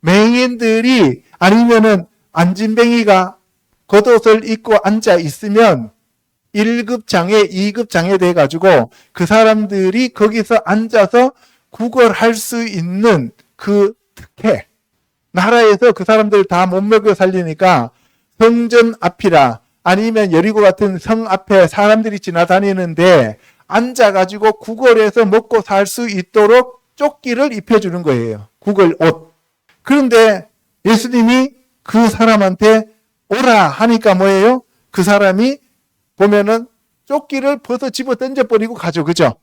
맹인들이 아니면은 안진뱅이가 겉옷을 입고 앉아 있으면 1급 장애, 2급 장애 돼가지고 그 사람들이 거기서 앉아서 구걸할 수 있는 그 특혜. 나라에서 그 사람들 다 못 먹여 살리니까 성전 앞이라 아니면 여리고 같은 성 앞에 사람들이 지나다니는데 앉아가지고 구걸해서 먹고 살 수 있도록 조끼를 입혀주는 거예요. 구걸 옷. 그런데 예수님이 그 사람한테 오라 하니까 뭐예요? 그 사람이 보면은 조끼를 벗어 집어 던져버리고 가죠. 그죠?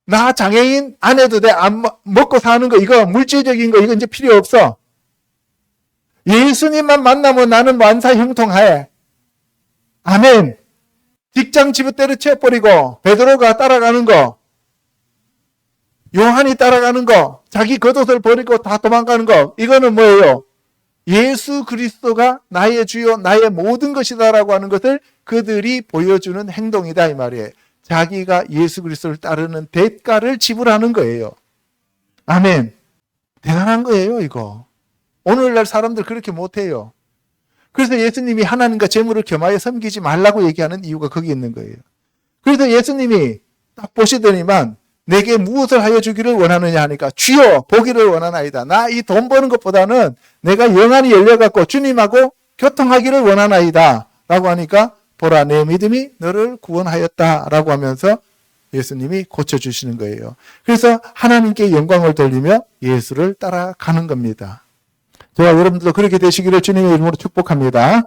나 장애인 안 해도 돼. 안 먹고 사는 거 이거 물질적인 거 이거 이제 필요 없어. 예수님만 만나면 나는 만사 형통해. 아멘. 직장 집어 때려쳐버리고 베드로가 따라가는 거, 요한이 따라가는 거, 자기 겉옷을 버리고 다 도망가는 거, 이거는 뭐예요? 예수 그리스도가 나의 주요 나의 모든 것이다라고 하는 것을 그들이 보여주는 행동이다 이 말이에요. 자기가 예수 그리스도를 따르는 대가를 지불하는 거예요. 아멘. 대단한 거예요 이거. 오늘날 사람들 그렇게 못해요. 그래서 예수님이 하나님과 재물을 겸하여 섬기지 말라고 얘기하는 이유가 거기 있는 거예요. 그래서 예수님이 딱 보시더니만 내게 무엇을 하여 주기를 원하느냐 하니까 주여 보기를 원하나이다. 나 이 돈 버는 것보다는 내가 영안이 열려갖고 주님하고 교통하기를 원하나이다 라고 하니까 보라 내 믿음이 너를 구원하였다 라고 하면서 예수님이 고쳐주시는 거예요. 그래서 하나님께 영광을 돌리며 예수를 따라가는 겁니다. 저와 여러분들도 그렇게 되시기를 주님의 이름으로 축복합니다.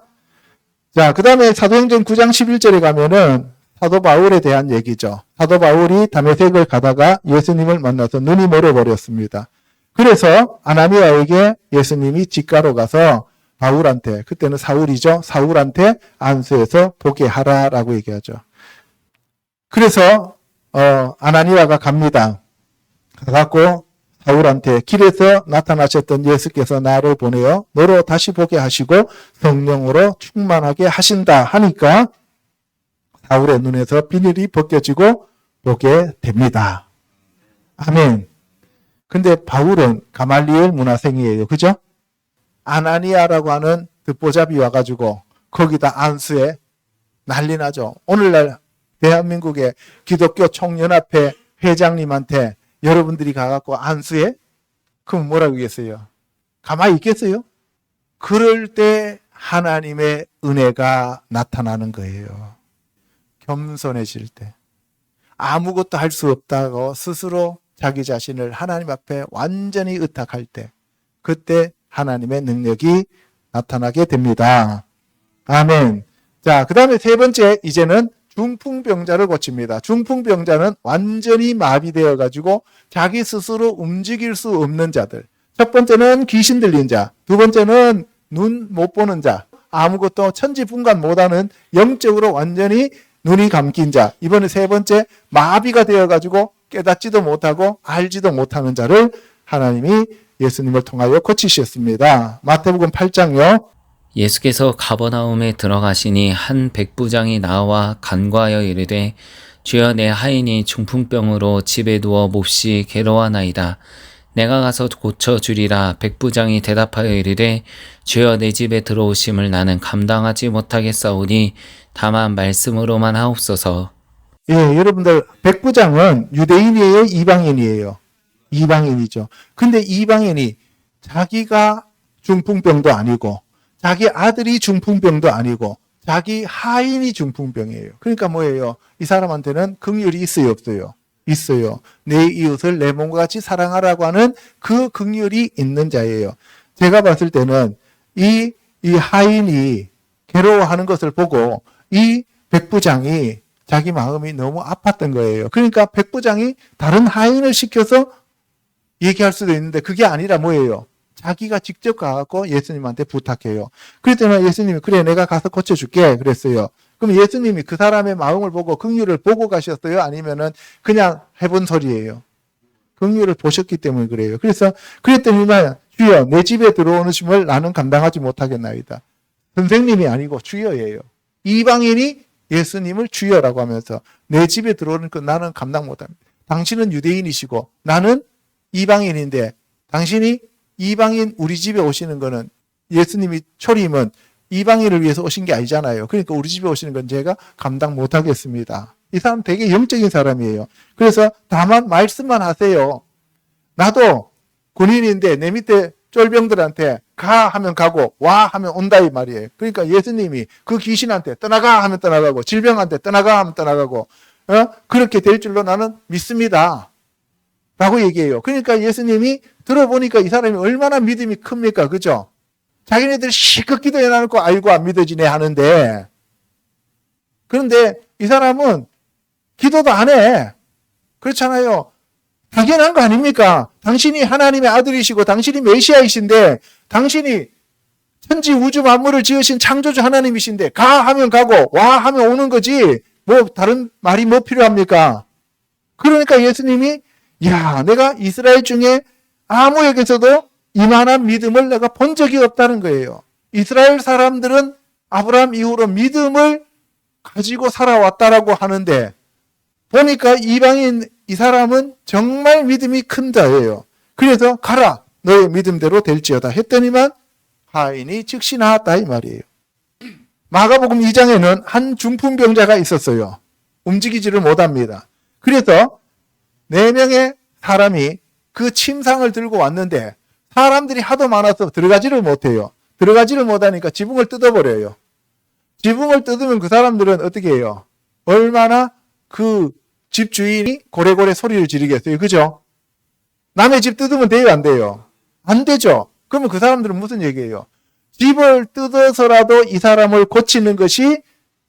자, 그 다음에 사도행전 9장 11절에 가면은 사도 바울에 대한 얘기죠. 사도 바울이 다메섹을 가다가 예수님을 만나서 눈이 멀어버렸습니다. 그래서 아나니아에게 예수님이 직가로 가서 바울한테, 그때는 사울이죠. 사울한테 안수해서 보게 하라라고 얘기하죠. 그래서 아나니아가 갑니다. 가갖고 사울한테 길에서 나타나셨던 예수께서 나를 보내어 너로 다시 보게 하시고 성령으로 충만하게 하신다 하니까 사울의 눈에서 비늘이 벗겨지고 보게 됩니다. 아멘. 근데 바울은 가말리엘 문화생이에요. 그죠? 아나니아라고 하는 듣보잡이 와가지고 거기다 안수에 난리 나죠. 오늘날 대한민국의 기독교 총연합회 회장님한테 여러분들이 가갖고 안수해? 그럼 뭐라고 하겠어요? 가만히 있겠어요? 그럴 때 하나님의 은혜가 나타나는 거예요. 겸손해질 때. 아무것도 할 수 없다고 스스로 자기 자신을 하나님 앞에 완전히 의탁할 때, 그때 하나님의 능력이 나타나게 됩니다. 아멘. 자, 그 다음에 세 번째, 이제는 중풍병자를 고칩니다. 중풍병자는 완전히 마비되어 가지고 자기 스스로 움직일 수 없는 자들. 첫 번째는 귀신 들린 자, 두 번째는 눈 못 보는 자, 아무것도 천지분간 못하는 영적으로 완전히 눈이 감긴 자, 이번에 세 번째 마비가 되어 가지고 깨닫지도 못하고 알지도 못하는 자를 하나님이 예수님을 통하여 고치셨습니다. 마태복음 8장요. 예수께서 가버나움에 들어가시니 한 백부장이 나와 간과하여 이르되 주여 내 하인이 중풍병으로 집에 누워 몹시 괴로워하나이다. 내가 가서 고쳐주리라. 백부장이 대답하여 이르되 주여 내 집에 들어오심을 나는 감당하지 못하겠사오니 다만 말씀으로만 하옵소서. 예, 여러분들 백부장은 유대인이에요, 이방인이에요? 이방인이죠. 근데 이방인이 자기가 중풍병도 아니고 자기 아들이 중풍병도 아니고 자기 하인이 중풍병이에요. 그러니까 뭐예요? 이 사람한테는 긍휼이 있어요, 없어요? 있어요. 내 이웃을 내 몸과 같이 사랑하라고 하는 그 긍휼이 있는 자예요. 제가 봤을 때는 이 하인이 괴로워하는 것을 보고 이 백부장이 자기 마음이 너무 아팠던 거예요. 그러니까 백부장이 다른 하인을 시켜서 얘기할 수도 있는데 그게 아니라 뭐예요? 자기가 직접 가서 예수님한테 부탁해요. 그랬더니 예수님이 그래 내가 가서 고쳐줄게 그랬어요. 그럼 예수님이 그 사람의 마음을 보고 긍휼을 보고 가셨어요? 아니면은 그냥 해본 소리예요? 긍휼을 보셨기 때문에 그래요. 그래서 그랬더니만 주여 내 집에 들어오는 심을 나는 감당하지 못하겠나이다. 선생님이 아니고 주여예요. 이방인이 예수님을 주여라고 하면서 내 집에 들어오는 것 나는 감당 못합니다. 당신은 유대인이시고 나는 이방인인데 당신이 이방인 우리 집에 오시는 거는 예수님이 초림은 이방인을 위해서 오신 게 아니잖아요. 그러니까 우리 집에 오시는 건 제가 감당 못하겠습니다. 이 사람 되게 영적인 사람이에요. 그래서 다만 말씀만 하세요. 나도 군인인데 내 밑에 쫄병들한테 가 하면 가고 와 하면 온다 이 말이에요. 그러니까 예수님이 그 귀신한테 떠나가 하면 떠나가고 질병한테 떠나가 하면 떠나가고 그렇게 될 줄로 나는 믿습니다. 라고 얘기해요. 그러니까 예수님이 들어보니까 이 사람이 얼마나 믿음이 큽니까? 그죠? 자기네들이 실컷 기도해놓고 아이고 안 믿어지네 하는데 그런데 이 사람은 기도도 안 해. 그렇잖아요. 당연한 거 아닙니까? 당신이 하나님의 아들이시고 당신이 메시아이신데 당신이 천지 우주 만물을 지으신 창조주 하나님이신데 가 하면 가고 와 하면 오는 거지 뭐 다른 말이 뭐 필요합니까? 그러니까 예수님이 야 내가 이스라엘 중에 아무에게서도 이만한 믿음을 내가 본 적이 없다는 거예요. 이스라엘 사람들은 아브라함 이후로 믿음을 가지고 살아왔다라고 하는데 보니까 이방인 이 사람은 정말 믿음이 큰 자예요. 그래서 가라 너의 믿음대로 될지어다 했더니만 하인이 즉시 나았다 이 말이에요. 마가복음 2장에는 한 중풍병자가 있었어요. 움직이지를 못합니다. 그래서 4명의 사람이 그 침상을 들고 왔는데 사람들이 하도 많아서 들어가지를 못해요. 들어가지를 못하니까 지붕을 뜯어버려요. 지붕을 뜯으면 그 사람들은 어떻게 해요? 얼마나 그 집 주인이 고래고래 소리를 지르겠어요. 그죠? 남의 집 뜯으면 돼요? 안 돼요? 안 되죠. 그러면 그 사람들은 무슨 얘기예요? 집을 뜯어서라도 이 사람을 고치는 것이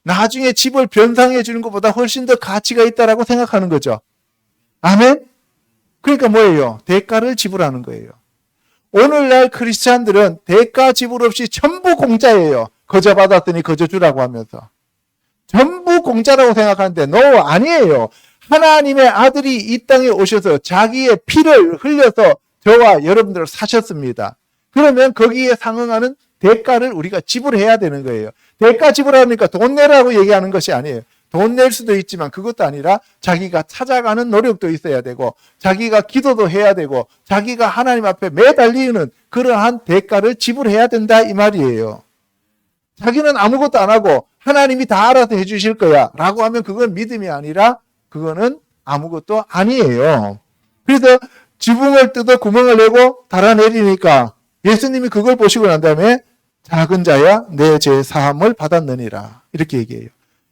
나중에 집을 변상해 주는 것보다 훨씬 더 가치가 있다라고 생각하는 거죠. 아멘? 그러니까 뭐예요? 대가를 지불하는 거예요. 오늘날 크리스찬들은 대가 지불 없이 전부 공짜예요. 거저 받았더니 거저 주라고 하면서. 전부 공짜라고 생각하는데 no, 아니에요. 하나님의 아들이 이 땅에 오셔서 자기의 피를 흘려서 저와 여러분들을 사셨습니다. 그러면 거기에 상응하는 대가를 우리가 지불해야 되는 거예요. 대가 지불하니까 돈 내라고 얘기하는 것이 아니에요. 돈 낼 수도 있지만 그것도 아니라 자기가 찾아가는 노력도 있어야 되고 자기가 기도도 해야 되고 자기가 하나님 앞에 매달리는 그러한 대가를 지불해야 된다 이 말이에요. 자기는 아무것도 안 하고 하나님이 다 알아서 해주실 거야 라고 하면 그건 믿음이 아니라 그거는 아무것도 아니에요. 그래서 지붕을 뜯어 구멍을 내고 달아내리니까 예수님이 그걸 보시고 난 다음에 작은 자야 내 죄 사함을 받았느니라 이렇게 얘기해요.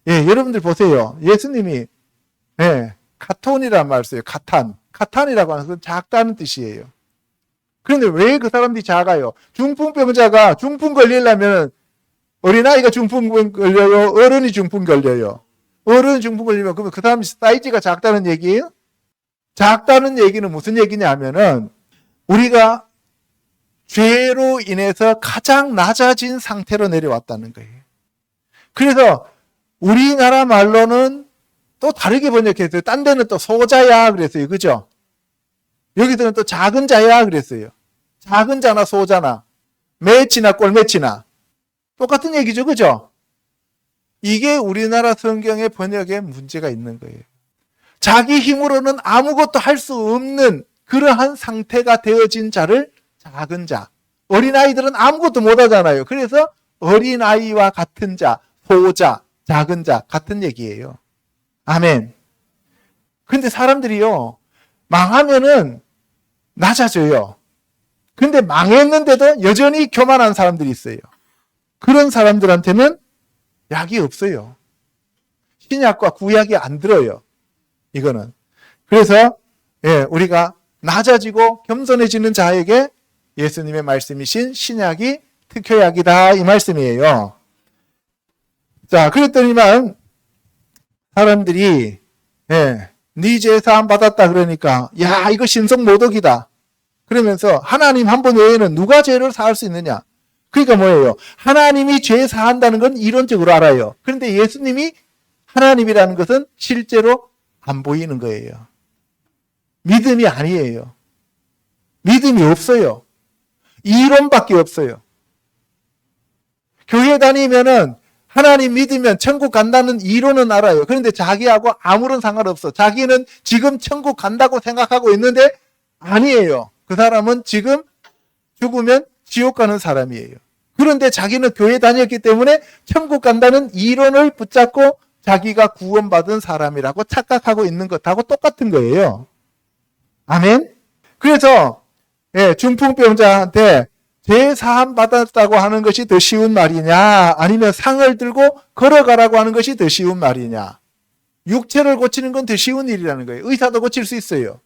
예, 여러분들 보세요. 예수님이 카톤이란 말 써요. 카탄이라고 하는 건 작다는 뜻이에요. 그런데 왜 그 사람들이 작아요? 중풍병자가 중풍 걸리려면 어린아이가 중풍 걸려요? 어른이 중풍 걸려요? 어른 중풍 걸리면 그러면 그 사람 사이즈가 작다는 얘기예요? 작다는 얘기는 무슨 얘기냐면은 우리가 죄로 인해서 가장 낮아진 상태로 내려왔다는 거예요. 그래서 우리나라 말로는 또 다르게 번역했어요. 딴 데는 또 소자야 그랬어요. 그죠? 여기서는 또 작은 자야 그랬어요. 작은 자나 소자나 매치나 꼴매치나 똑같은 얘기죠. 그죠? 이게 우리나라 성경의 번역에 문제가 있는 거예요. 자기 힘으로는 아무것도 할 수 없는 그러한 상태가 되어진 자를 작은 자. 어린아이들은 아무것도 못 하잖아요. 그래서 어린아이와 같은 자, 소자, 작은 자 같은 얘기예요. 아멘. 근데 사람들이요, 망하면은 낮아져요. 근데 망했는데도 여전히 교만한 사람들이 있어요. 그런 사람들한테는 약이 없어요. 신약과 구약이 안 들어요. 이거는. 그래서 우리가 낮아지고 겸손해지는 자에게 예수님의 말씀이신 신약이 특효약이다 이 말씀이에요. 자, 그랬더니만 사람들이 네 죄 사함 받았다 그러니까 야 이거 신성모독이다. 그러면서 하나님 한 분 외에는 누가 죄를 사할 수 있느냐. 그러니까 뭐예요? 하나님이 죄 사한다는 건 이론적으로 알아요. 그런데 예수님이 하나님이라는 것은 실제로 안 보이는 거예요. 믿음이 아니에요. 믿음이 없어요. 이론밖에 없어요. 교회 다니면은 하나님 믿으면 천국 간다는 이론은 알아요. 그런데 자기하고 아무런 상관없어. 자기는 지금 천국 간다고 생각하고 있는데 아니에요. 그 사람은 지금 죽으면 지옥 가는 사람이에요. 그런데 자기는 교회 다녔기 때문에 천국 간다는 이론을 붙잡고 자기가 구원받은 사람이라고 착각하고 있는 것하고 똑같은 거예요. 아멘? 그래서 중풍병자한테 죄 사함 받았다고 하는 것이 더 쉬운 말이냐 아니면 상을 들고 걸어가라고 하는 것이 더 쉬운 말이냐. 육체를 고치는 건 더 쉬운 일이라는 거예요. 의사도 고칠 수 있어요.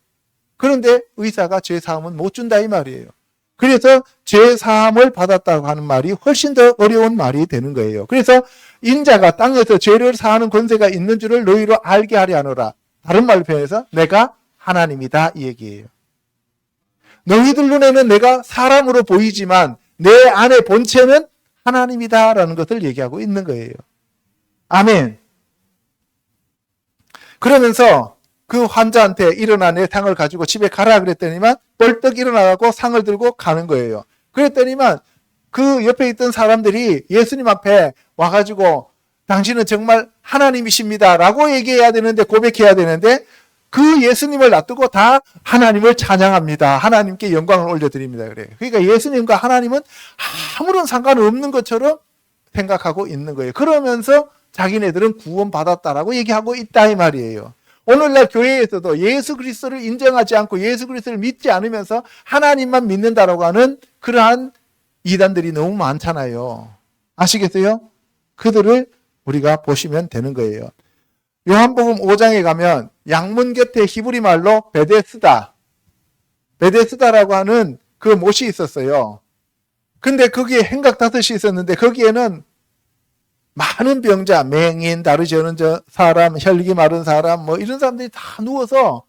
그런데 의사가 죄 사함은 못 준다 이 말이에요. 그래서 죄 사함을 받았다고 하는 말이 훨씬 더 어려운 말이 되는 거예요. 그래서 인자가 땅에서 죄를 사하는 권세가 있는 줄을 너희로 알게 하려 하노라. 다른 말로 표현해서 내가 하나님이다 이 얘기예요. 너희들 눈에는 내가 사람으로 보이지만 내 안의 본체는 하나님이다라는 것을 얘기하고 있는 거예요. 아멘. 그러면서 그 환자한테 일어나 내 상을 가지고 집에 가라 그랬더니만 벌떡 일어나고 상을 들고 가는 거예요. 그랬더니만 그 옆에 있던 사람들이 예수님 앞에 와가지고 당신은 정말 하나님이십니다 라고 얘기해야 되는데 고백해야 되는데 그 예수님을 놔두고 다 하나님을 찬양합니다. 하나님께 영광을 올려드립니다. 그래요. 그러니까 예수님과 하나님은 아무런 상관없는 것처럼 생각하고 있는 거예요. 그러면서 자기네들은 구원받았다라고 얘기하고 있다 이 말이에요. 오늘날 교회에서도 예수 그리스도를 인정하지 않고 예수 그리스도를 믿지 않으면서 하나님만 믿는다라고 하는 그러한 이단들이 너무 많잖아요. 아시겠어요? 그들을 우리가 보시면 되는 거예요. 요한복음 5장에 가면 양문 곁에 히브리 말로 베데스다라고 하는 그 못이 있었어요. 근데 거기에 행각 5이 있었는데 거기에는 많은 병자, 맹인, 다르지 않은 사람, 혈기 마른 사람 뭐 이런 사람들이 다 누워서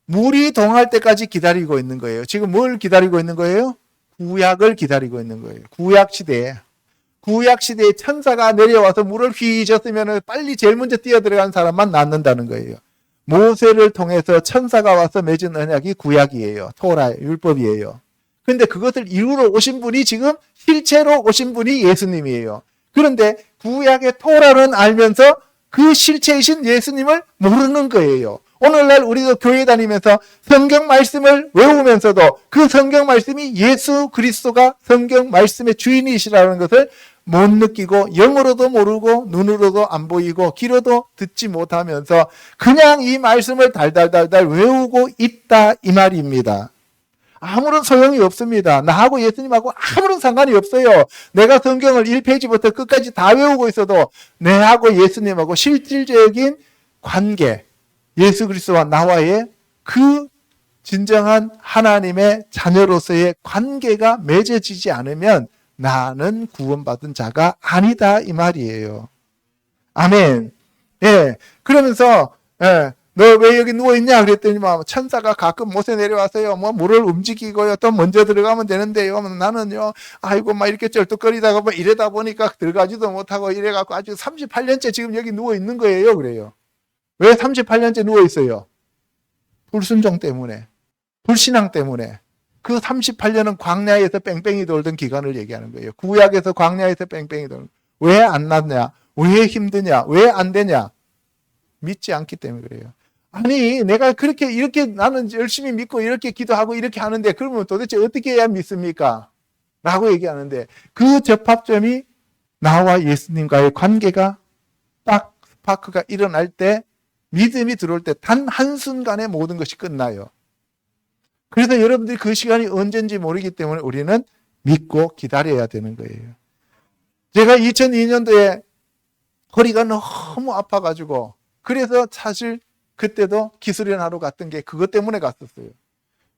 물이 동할 때까지 기다리고 있는 거예요. 지금 뭘 기다리고 있는 거예요? 구약을 기다리고 있는 거예요. 구약 시대에 천사가 내려와서 물을 휘젓으면 빨리 제일 먼저 뛰어들어간 사람만 낫는다는 거예요. 모세를 통해서 천사가 와서 맺은 언약이 구약이에요. 토라, 율법이에요. 근데 그것을 이루러 오신 분이 지금 실체로 오신 분이 예수님이에요. 그런데 구약의 토라는 알면서 그 실체이신 예수님을 모르는 거예요. 오늘날 우리도 교회 다니면서 성경 말씀을 외우면서도 그 성경 말씀이 예수 그리스도가 성경 말씀의 주인이시라는 것을 못 느끼고 영어로도 모르고 눈으로도 안 보이고 귀로도 듣지 못하면서 그냥 이 말씀을 달달달달 외우고 있다 이 말입니다. 아무런 소용이 없습니다. 나하고 예수님하고 아무런 상관이 없어요. 내가 성경을 1페이지부터 끝까지 다 외우고 있어도 내하고 예수님하고 실질적인 관계, 예수 그리스도와 나와의 그 진정한 하나님의 자녀로서의 관계가 맺어지지 않으면 나는 구원받은 자가 아니다 이 말이에요. 아멘. 예. 그러면서, 예. 너 왜 여기 누워있냐? 그랬더니, 막, 천사가 가끔 못에 내려와서요, 뭐, 물을 움직이고요, 또 먼저 들어가면 되는데요. 나는요, 아이고, 막 이렇게 쩔뚝거리다가, 뭐, 이러다 보니까 들어가지도 못하고, 이래갖고 아주 38년째 지금 여기 누워있는 거예요. 그래요. 왜 38년째 누워있어요? 불순종 때문에. 불신앙 때문에. 그 38년은 광야에서 뺑뺑이 돌던 기간을 얘기하는 거예요. 구약에서 광야에서 뺑뺑이 돌는. 왜 안 났냐? 왜 힘드냐? 왜 안 되냐? 믿지 않기 때문에 그래요. 아니, 내가 그렇게, 이렇게 나는 열심히 믿고 이렇게 기도하고 이렇게 하는데, 그러면 도대체 어떻게 해야 믿습니까? 라고 얘기하는데, 그 접합점이 나와 예수님과의 관계가 딱 스파크가 일어날 때, 믿음이 들어올 때, 단 한순간에 모든 것이 끝나요. 그래서 여러분들이 그 시간이 언제인지 모르기 때문에 우리는 믿고 기다려야 되는 거예요. 제가 2002년도에 허리가 너무 아파가지고, 그래서 사실 그때도 기술연하러 갔던 게 그것 때문에 갔었어요.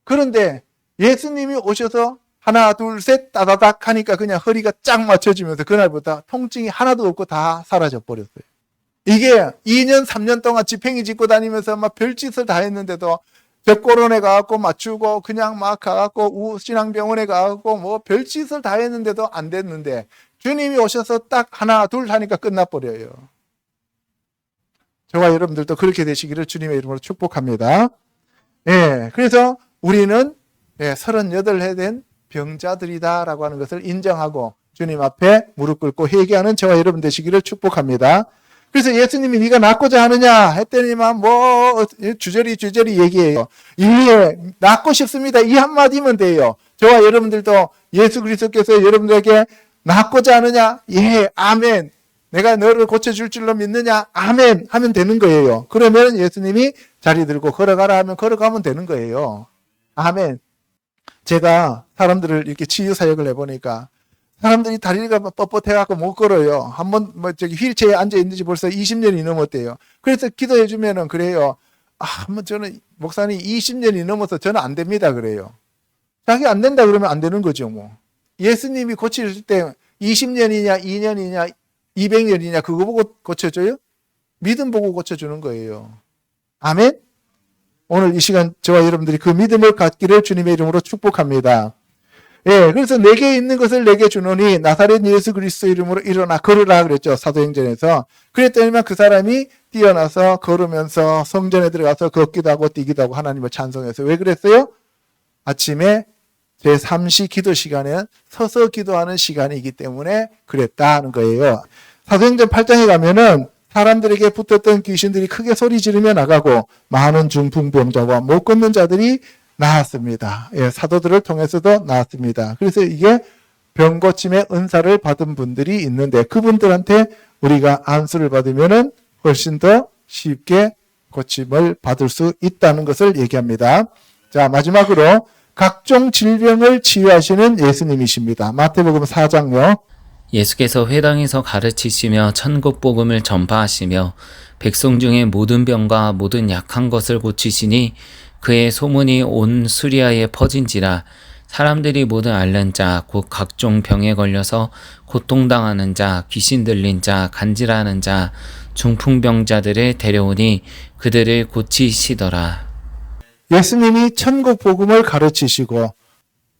그런데 예수님이 오셔서 하나, 둘, 셋, 따다닥 하니까 그냥 허리가 쫙 맞춰지면서 그날부터 통증이 하나도 없고 다 사라져 버렸어요. 이게 2년, 3년 동안 지팽이 짚고 다니면서 막 별짓을 다 했는데도 벽골원에 가갖고 맞추고 그냥 막 가갖고 신앙병원에 가갖고 뭐 별짓을 다 했는데도 안 됐는데 주님이 오셔서 딱 하나, 둘 하니까 끝나버려요. 저와 여러분들도 그렇게 되시기를 주님의 이름으로 축복합니다. 예, 그래서 우리는 38해 된 병자들이다라고 하는 것을 인정하고 주님 앞에 무릎 꿇고 회개하는 저와 여러분 되시기를 축복합니다. 그래서 예수님이 네가 낫고자 하느냐 했더니만 뭐 주저리 얘기해요. 예, 낫고 싶습니다. 이 한마디면 돼요. 저와 여러분들도 예수 그리스도께서 여러분들에게 낫고자 하느냐? 예, 아멘. 내가 너를 고쳐줄 줄로 믿느냐? 아멘 하면 되는 거예요. 그러면 예수님이 자리 들고 걸어가라 하면 걸어가면 되는 거예요. 아멘. 제가 사람들을 이렇게 치유 사역을 해보니까 사람들이 다리가 뻣뻣해갖고 못 걸어요. 한번 휠체어에 앉아 있는지 벌써 20년이 넘었대요. 그래서 기도해 주면은 그래요. 한번 저는 목사님 20년이 넘어서 저는 안 됩니다 그래요. 자기 안 된다 그러면 안 되는 거죠 뭐. 예수님이 고칠 때 20년이냐 2년이냐 200년이냐 그거 보고 고쳐줘요? 믿음 보고 고쳐주는 거예요. 아멘? 오늘 이 시간 저와 여러분들이 그 믿음을 갖기를 주님의 이름으로 축복합니다. 예, 그래서 내게 있는 것을 내게 주노니 나사렛 예수 그리스도 이름으로 일어나 걸으라 그랬죠. 사도행전에서. 그랬더니만 그 사람이 뛰어나서 걸으면서 성전에 들어가서 걷기도 하고 뛰기도 하고 하나님을 찬송해서 왜 그랬어요? 아침에 제3시 기도 시간에는 서서 기도하는 시간이기 때문에 그랬다는 거예요. 사도행전 8장에 가면은 사람들에게 붙었던 귀신들이 크게 소리 지르며 나가고 많은 중풍병자와 못 걷는 자들이 나았습니다. 예, 사도들을 통해서도 나았습니다. 그래서 이게 병고침의 은사를 받은 분들이 있는데 그분들한테 우리가 안수를 받으면은 훨씬 더 쉽게 고침을 받을 수 있다는 것을 얘기합니다. 자, 마지막으로 각종 질병을 치유하시는 예수님이십니다. 마태복음 4장요. 예수께서 회당에서 가르치시며 천국 복음을 전파하시며 백성 중에 모든 병과 모든 약한 것을 고치시니 그의 소문이 온 수리아에 퍼진지라. 사람들이 모든 앓는 자 곧 각종 병에 걸려서 고통당하는 자 귀신 들린 자 간질하는 자 중풍병자들을 데려오니 그들을 고치시더라. 예수님이 천국 복음을 가르치시고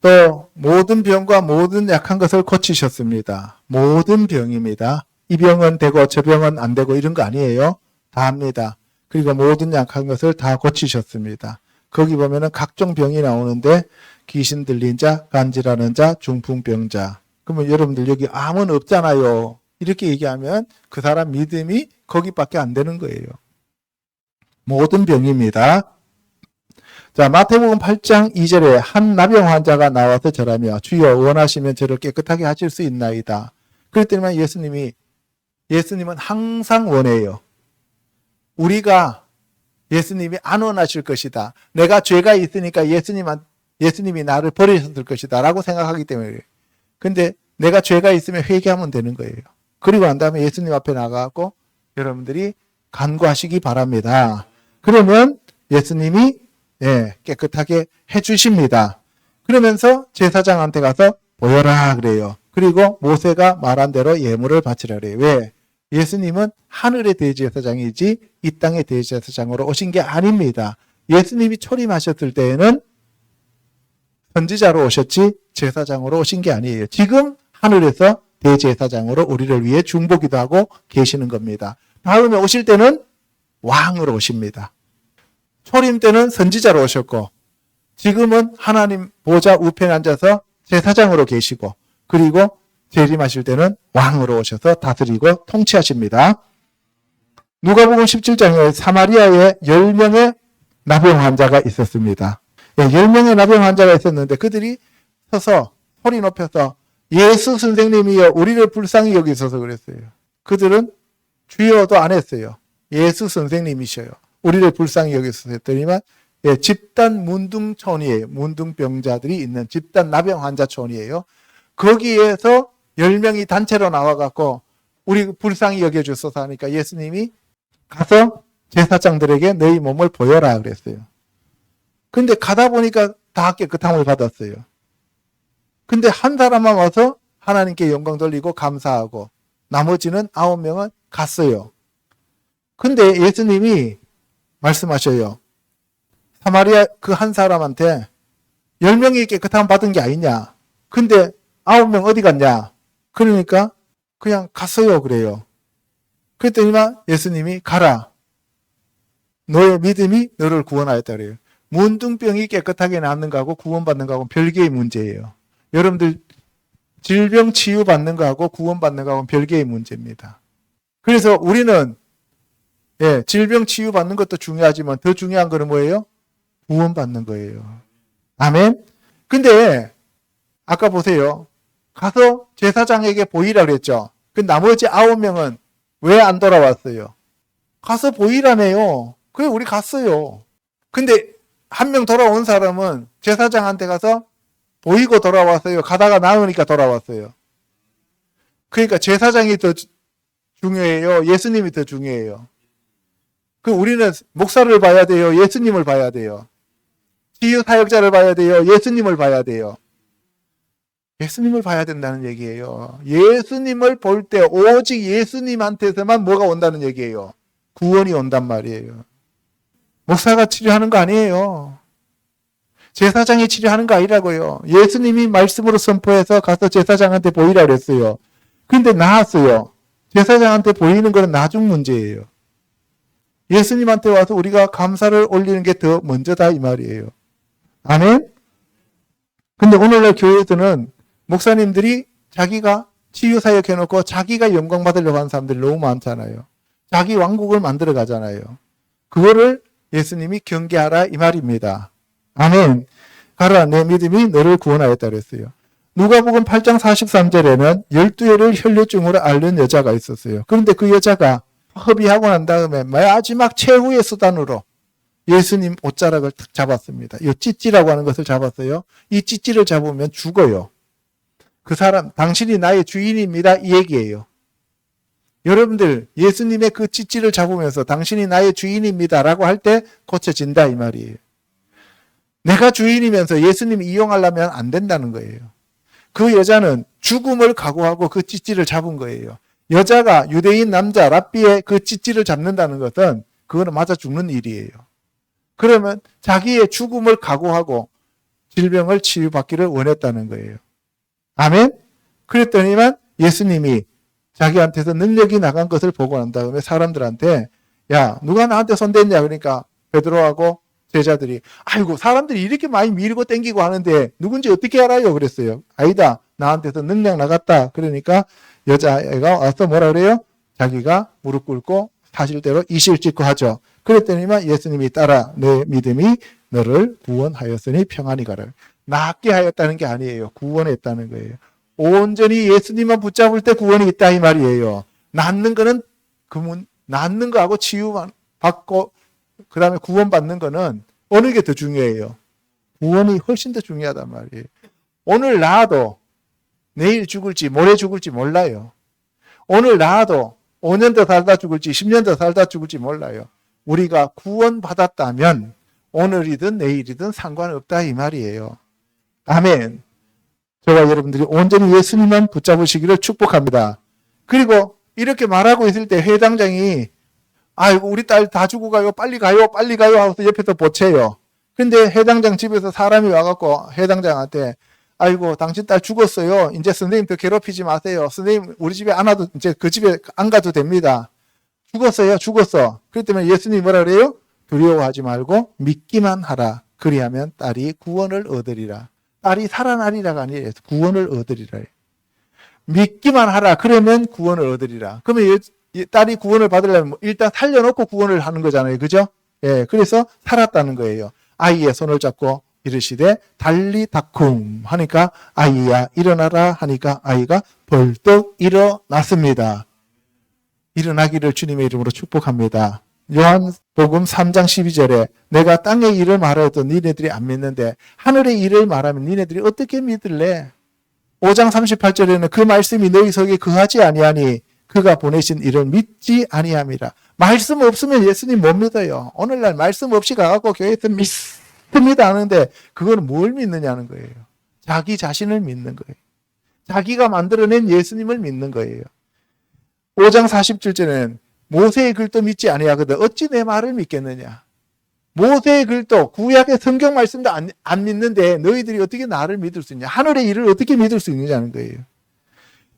또 모든 병과 모든 약한 것을 고치셨습니다. 모든 병입니다. 이 병은 되고 저 병은 안 되고 이런 거 아니에요. 다 합니다. 그리고 모든 약한 것을 다 고치셨습니다. 거기 보면은 각종 병이 나오는데 귀신 들린 자, 간질하는 자, 중풍병자. 그러면 여러분들 여기 암은 없잖아요. 이렇게 얘기하면 그 사람 믿음이 거기밖에 안 되는 거예요. 모든 병입니다. 자, 마태복음 8장 2절에 한 나병 환자가 나와서 절하며 주여 원하시면 저를 깨끗하게 하실 수 있나이다. 그랬더니 예수님은 항상 원해요. 우리가 예수님이 안 원하실 것이다. 내가 죄가 있으니까 예수님이 나를 버리셨을 것이다. 라고 생각하기 때문에 그래요. 근데 내가 죄가 있으면 회개하면 되는 거예요. 그리고 난 다음에 예수님 앞에 나가고 여러분들이 간구하시기 바랍니다. 그러면 예수님이 깨끗하게 해주십니다. 그러면서 제사장한테 가서 보여라 그래요. 그리고 모세가 말한 대로 예물을 바치라 그래요. 왜? 예수님은 하늘의 대제사장이지 이 땅의 대제사장으로 오신 게 아닙니다. 예수님이 초림하셨을 때에는 선지자로 오셨지 제사장으로 오신 게 아니에요. 지금 하늘에서 대제사장으로 우리를 위해 중보기도 하고 계시는 겁니다. 다음에 오실 때는 왕으로 오십니다. 초림 때는 선지자로 오셨고 지금은 하나님 보좌 우편에 앉아서 제사장으로 계시고 그리고 재림하실 때는 왕으로 오셔서 다스리고 통치하십니다. 누가복음 17장에 사마리아에 10명의 나병 환자가 있었습니다. 10명의 나병 환자가 있었는데 그들이 서서 소리 높여서 예수 선생님이여 우리를 불쌍히 여기소서 그랬어요. 그들은 주여도 안 했어요. 예수 선생님이셔요. 우리를 불쌍히 여기소서 했더니만 집단 문둥촌이에요. 문둥병자들이 있는 집단 나병 환자촌이에요. 거기에서 10명이 단체로 나와갖고 우리 불쌍히 여겨주소서 하니까 예수님이 가서 제사장들에게 너희 몸을 보여라 그랬어요. 근데 가다 보니까 다 깨끗함을 받았어요. 근데 한 사람만 와서 하나님께 영광 돌리고 감사하고 나머지는 9명은 갔어요. 근데 예수님이 말씀하셔요. 사마리아 그 한 사람한테 10명이 깨끗함 받은 게 아니냐. 근데 9명 어디 갔냐. 그러니까 그냥 갔어요 그래요. 그랬더니만 예수님이 가라. 너의 믿음이 너를 구원하였다 그래요. 문둥병이 깨끗하게 낫는 거하고 구원받는 거하고는 별개의 문제예요. 여러분들 질병 치유받는 거하고 구원받는 거하고는 별개의 문제입니다. 그래서 우리는 질병 치유받는 것도 중요하지만 더 중요한 거는 뭐예요? 구원받는 거예요. 아멘? 근데 아까 보세요. 가서 제사장에게 보이라 그랬죠. 그 나머지 9명은 왜 안 돌아왔어요? 가서 보이라네요. 그래 우리 갔어요. 근데 한 명 돌아온 사람은 제사장한테 가서 보이고 돌아왔어요. 가다가 나으니까 돌아왔어요. 그러니까 제사장이 더 중요해요. 예수님이 더 중요해요. 그 우리는 목사를 봐야 돼요. 예수님을 봐야 돼요. 치유 사역자를 봐야 돼요. 예수님을 봐야 돼요. 예수님을 봐야 된다는 얘기예요. 예수님을 볼 때 오직 예수님한테서만 뭐가 온다는 얘기예요. 구원이 온단 말이에요. 목사가 치료하는 거 아니에요. 제사장이 치료하는 거 아니라고요. 예수님이 말씀으로 선포해서 가서 제사장한테 보이라 그랬어요. 근데 나았어요. 제사장한테 보이는 거는 나중 문제예요. 예수님한테 와서 우리가 감사를 올리는 게 더 먼저다 이 말이에요. 아멘? 근데 오늘날 교회에서는 목사님들이 자기가 치유사역 해놓고 자기가 영광 받으려고 하는 사람들이 너무 많잖아요. 자기 왕국을 만들어 가잖아요. 그거를 예수님이 경계하라 이 말입니다. 아멘. 가라 내 믿음이 너를 구원하였다 그랬어요. 누가복음 8장 43절에는 12해를 혈류증으로 앓는 여자가 있었어요. 그런데 그 여자가 hợp의하고 난 다음에 마지막 최후의 수단으로 예수님 옷자락을 탁 잡았습니다. 이 찌찌라고 하는 것을 잡았어요. 이 찌찌를 잡으면 죽어요. 그 사람 당신이 나의 주인입니다 이 얘기예요. 여러분들 예수님의 그 찌찌를 잡으면서 당신이 나의 주인입니다 라고 할 때 고쳐진다 이 말이에요. 내가 주인이면서 예수님 이용하려면 안 된다는 거예요. 그 여자는 죽음을 각오하고 그 찌찌를 잡은 거예요. 여자가 유대인 남자 랍비의 그 찌찌를 잡는다는 것은 그거는 맞아 죽는 일이에요. 그러면 자기의 죽음을 각오하고 질병을 치유받기를 원했다는 거예요. 아멘? 그랬더니만 예수님이 자기한테서 능력이 나간 것을 보고 난 다음에 사람들한테 야 누가 나한테 손댔냐 그러니까 베드로하고 제자들이 아이고 사람들이 이렇게 많이 밀고 땡기고 하는데 누군지 어떻게 알아요 그랬어요. 아니다 나한테서 능력 나갔다. 그러니까 여자애가 와서 뭐라 그래요? 자기가 무릎 꿇고 사실대로 이실 찍고 하죠. 그랬더니만 예수님이 따라 내 믿음이 너를 구원하였으니 평안히 가라. 낫게 하였다는 게 아니에요. 구원했다는 거예요. 온전히 예수님만 붙잡을 때 구원이 있다 이 말이에요. 낫는 거는 낫는 거하고 치유만 받고 그 다음에 구원받는 거는 어느 게 더 중요해요? 구원이 훨씬 더 중요하단 말이에요. 오늘 나아도 내일 죽을지 모레 죽을지 몰라요. 오늘 나아도 5년 더 살다 죽을지 10년 더 살다 죽을지 몰라요. 우리가 구원받았다면 오늘이든 내일이든 상관없다 이 말이에요. 아멘. 저와 여러분들이 온전히 예수님만 붙잡으시기를 축복합니다. 그리고 이렇게 말하고 있을 때 회당장이 아이고 우리 딸 다 주고 가요. 빨리 가요. 빨리 가요. 하고서 옆에서 보채요. 근데 회당장 집에서 사람이 와갖고 회당장한테 아이고 당신 딸 죽었어요. 이제 선생님 더 괴롭히지 마세요. 선생님 우리 집에 안 와도 이제 그 집에 안 가도 됩니다. 죽었어요. 죽었어. 그렇기 때문에 예수님이 뭐라 그래요? 두려워하지 말고 믿기만 하라. 그리하면 딸이 구원을 얻으리라. 딸이 살아나리라가 아니에요. 구원을 얻으리라. 믿기만 하라. 그러면 구원을 얻으리라. 그러면 딸이 구원을 받으려면 일단 살려놓고 구원을 하는 거잖아요. 그죠? 예, 그래서 살았다는 거예요. 아이의 손을 잡고 이르시되 달리 다쿰 하니까 아이야 일어나라 하니까 아이가 벌떡 일어났습니다. 일어나기를 주님의 이름으로 축복합니다. 요한복음 3장 12절에 내가 땅의 일을 말해도 니네들이 안 믿는데 하늘의 일을 말하면 니네들이 어떻게 믿을래? 5장 38절에는 그 말씀이 너희 속에 거하지 아니하니 그가 보내신 일을 믿지 아니함이라. 말씀 없으면 예수님 못 믿어요. 오늘날 말씀 없이 가갖고 교회에서 믿습니다 하는데 그건 뭘 믿느냐는 거예요. 자기 자신을 믿는 거예요. 자기가 만들어낸 예수님을 믿는 거예요. 5장 47절에는 모세의 글도 믿지 아니하거든 어찌 내 말을 믿겠느냐. 모세의 글도 구약의 성경 말씀도 안 믿는데 너희들이 어떻게 나를 믿을 수 있냐. 하늘의 일을 어떻게 믿을 수 있느냐는 거예요.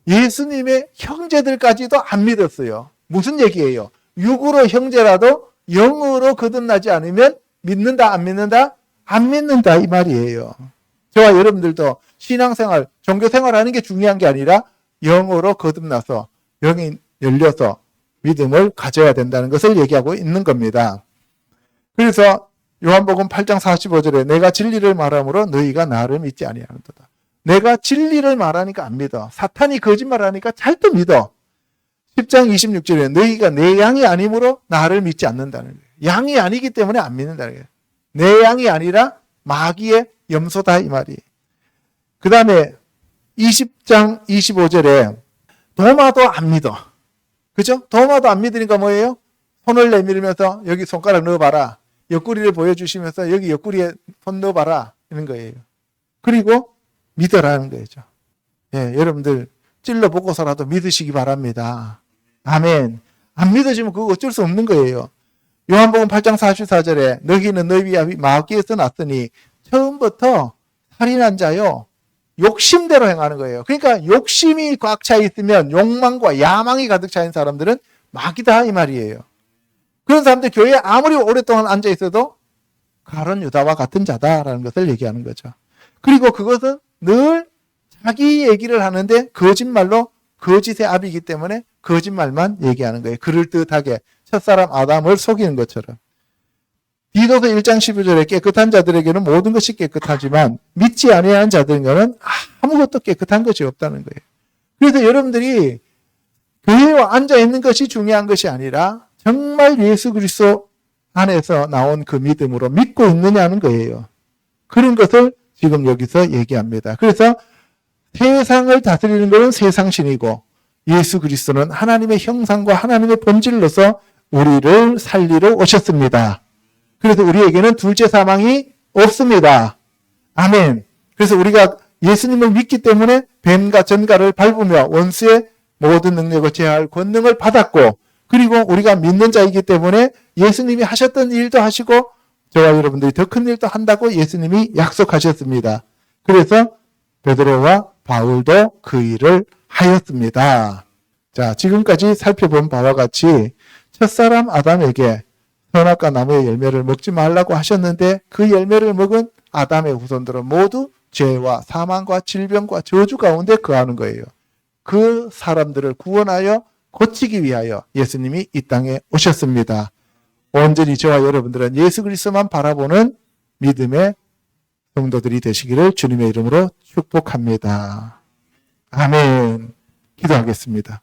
예수님의 형제들까지도 안 믿었어요. 무슨 얘기예요? 육으로 형제라도 영으로 거듭나지 않으면 믿는다 안 믿는다? 안 믿는다 이 말이에요. 저와 여러분들도 신앙생활, 종교생활하는 게 중요한 게 아니라 영으로 거듭나서 영이 열려서 믿음을 가져야 된다는 것을 얘기하고 있는 겁니다. 그래서 요한복음 8장 45절에 내가 진리를 말함으로 너희가 나를 믿지 아니하는도다. 내가 진리를 말하니까 안 믿어. 사탄이 거짓말하니까 잘 또 믿어. 10장 26절에 너희가 내 양이 아니므로 나를 믿지 않는다는 거예요. 양이 아니기 때문에 안 믿는다는 거예요. 내 양이 아니라 마귀의 염소다 이 말이에요. 그 다음에 20장 25절에 도마도 안 믿어. 그죠? 도마도 안 믿으니까 뭐예요? 손을 내밀면서 여기 손가락 넣어봐라. 옆구리를 보여주시면서 여기 옆구리에 손 넣어봐라. 이런 거예요. 그리고 믿으라는 거죠. 예, 여러분들 찔러보고서라도 믿으시기 바랍니다. 아멘. 안 믿어지면 그거 어쩔 수 없는 거예요. 요한복음 8장 44절에 너희는 너희와 마귀에서 났으니 처음부터 살인한 자요. 욕심대로 행하는 거예요. 그러니까 욕심이 꽉 차 있으면 욕망과 야망이 가득 차 있는 사람들은 마귀다 이 말이에요. 그런 사람들 교회에 아무리 오랫동안 앉아 있어도 가룟 유다와 같은 자다라는 것을 얘기하는 거죠. 그리고 그것은 늘 자기 얘기를 하는데 거짓말로 거짓의 압이기 때문에 거짓말만 얘기하는 거예요. 그럴듯하게 첫사람 아담을 속이는 것처럼. 디도서 1장 12절에 깨끗한 자들에게는 모든 것이 깨끗하지만 믿지 아니하는 자들에게는 아무것도 깨끗한 것이 없다는 거예요. 그래서 여러분들이 교회에 앉아 있는 것이 중요한 것이 아니라 정말 예수 그리스도 안에서 나온 그 믿음으로 믿고 있느냐는 거예요. 그런 것을 지금 여기서 얘기합니다. 그래서 세상을 다스리는 것은 세상신이고 예수 그리스도는 하나님의 형상과 하나님의 본질로서 우리를 살리러 오셨습니다. 그래서 우리에게는 둘째 사망이 없습니다. 아멘. 그래서 우리가 예수님을 믿기 때문에 뱀과 전갈을 밟으며 원수의 모든 능력을 제어할 권능을 받았고 그리고 우리가 믿는 자이기 때문에 예수님이 하셨던 일도 하시고 저와 여러분들이 더 큰 일도 한다고 예수님이 약속하셨습니다. 그래서 베드로와 바울도 그 일을 하였습니다. 자, 지금까지 살펴본 바와 같이 첫사람 아담에게 선악과 나무의 열매를 먹지 말라고 하셨는데 그 열매를 먹은 아담의 후손들은 모두 죄와 사망과 질병과 저주 가운데 거하는 거예요. 그 사람들을 구원하여 고치기 위하여 예수님이 이 땅에 오셨습니다. 온전히 저와 여러분들은 예수 그리스도만 바라보는 믿음의 성도들이 되시기를 주님의 이름으로 축복합니다. 아멘. 기도하겠습니다.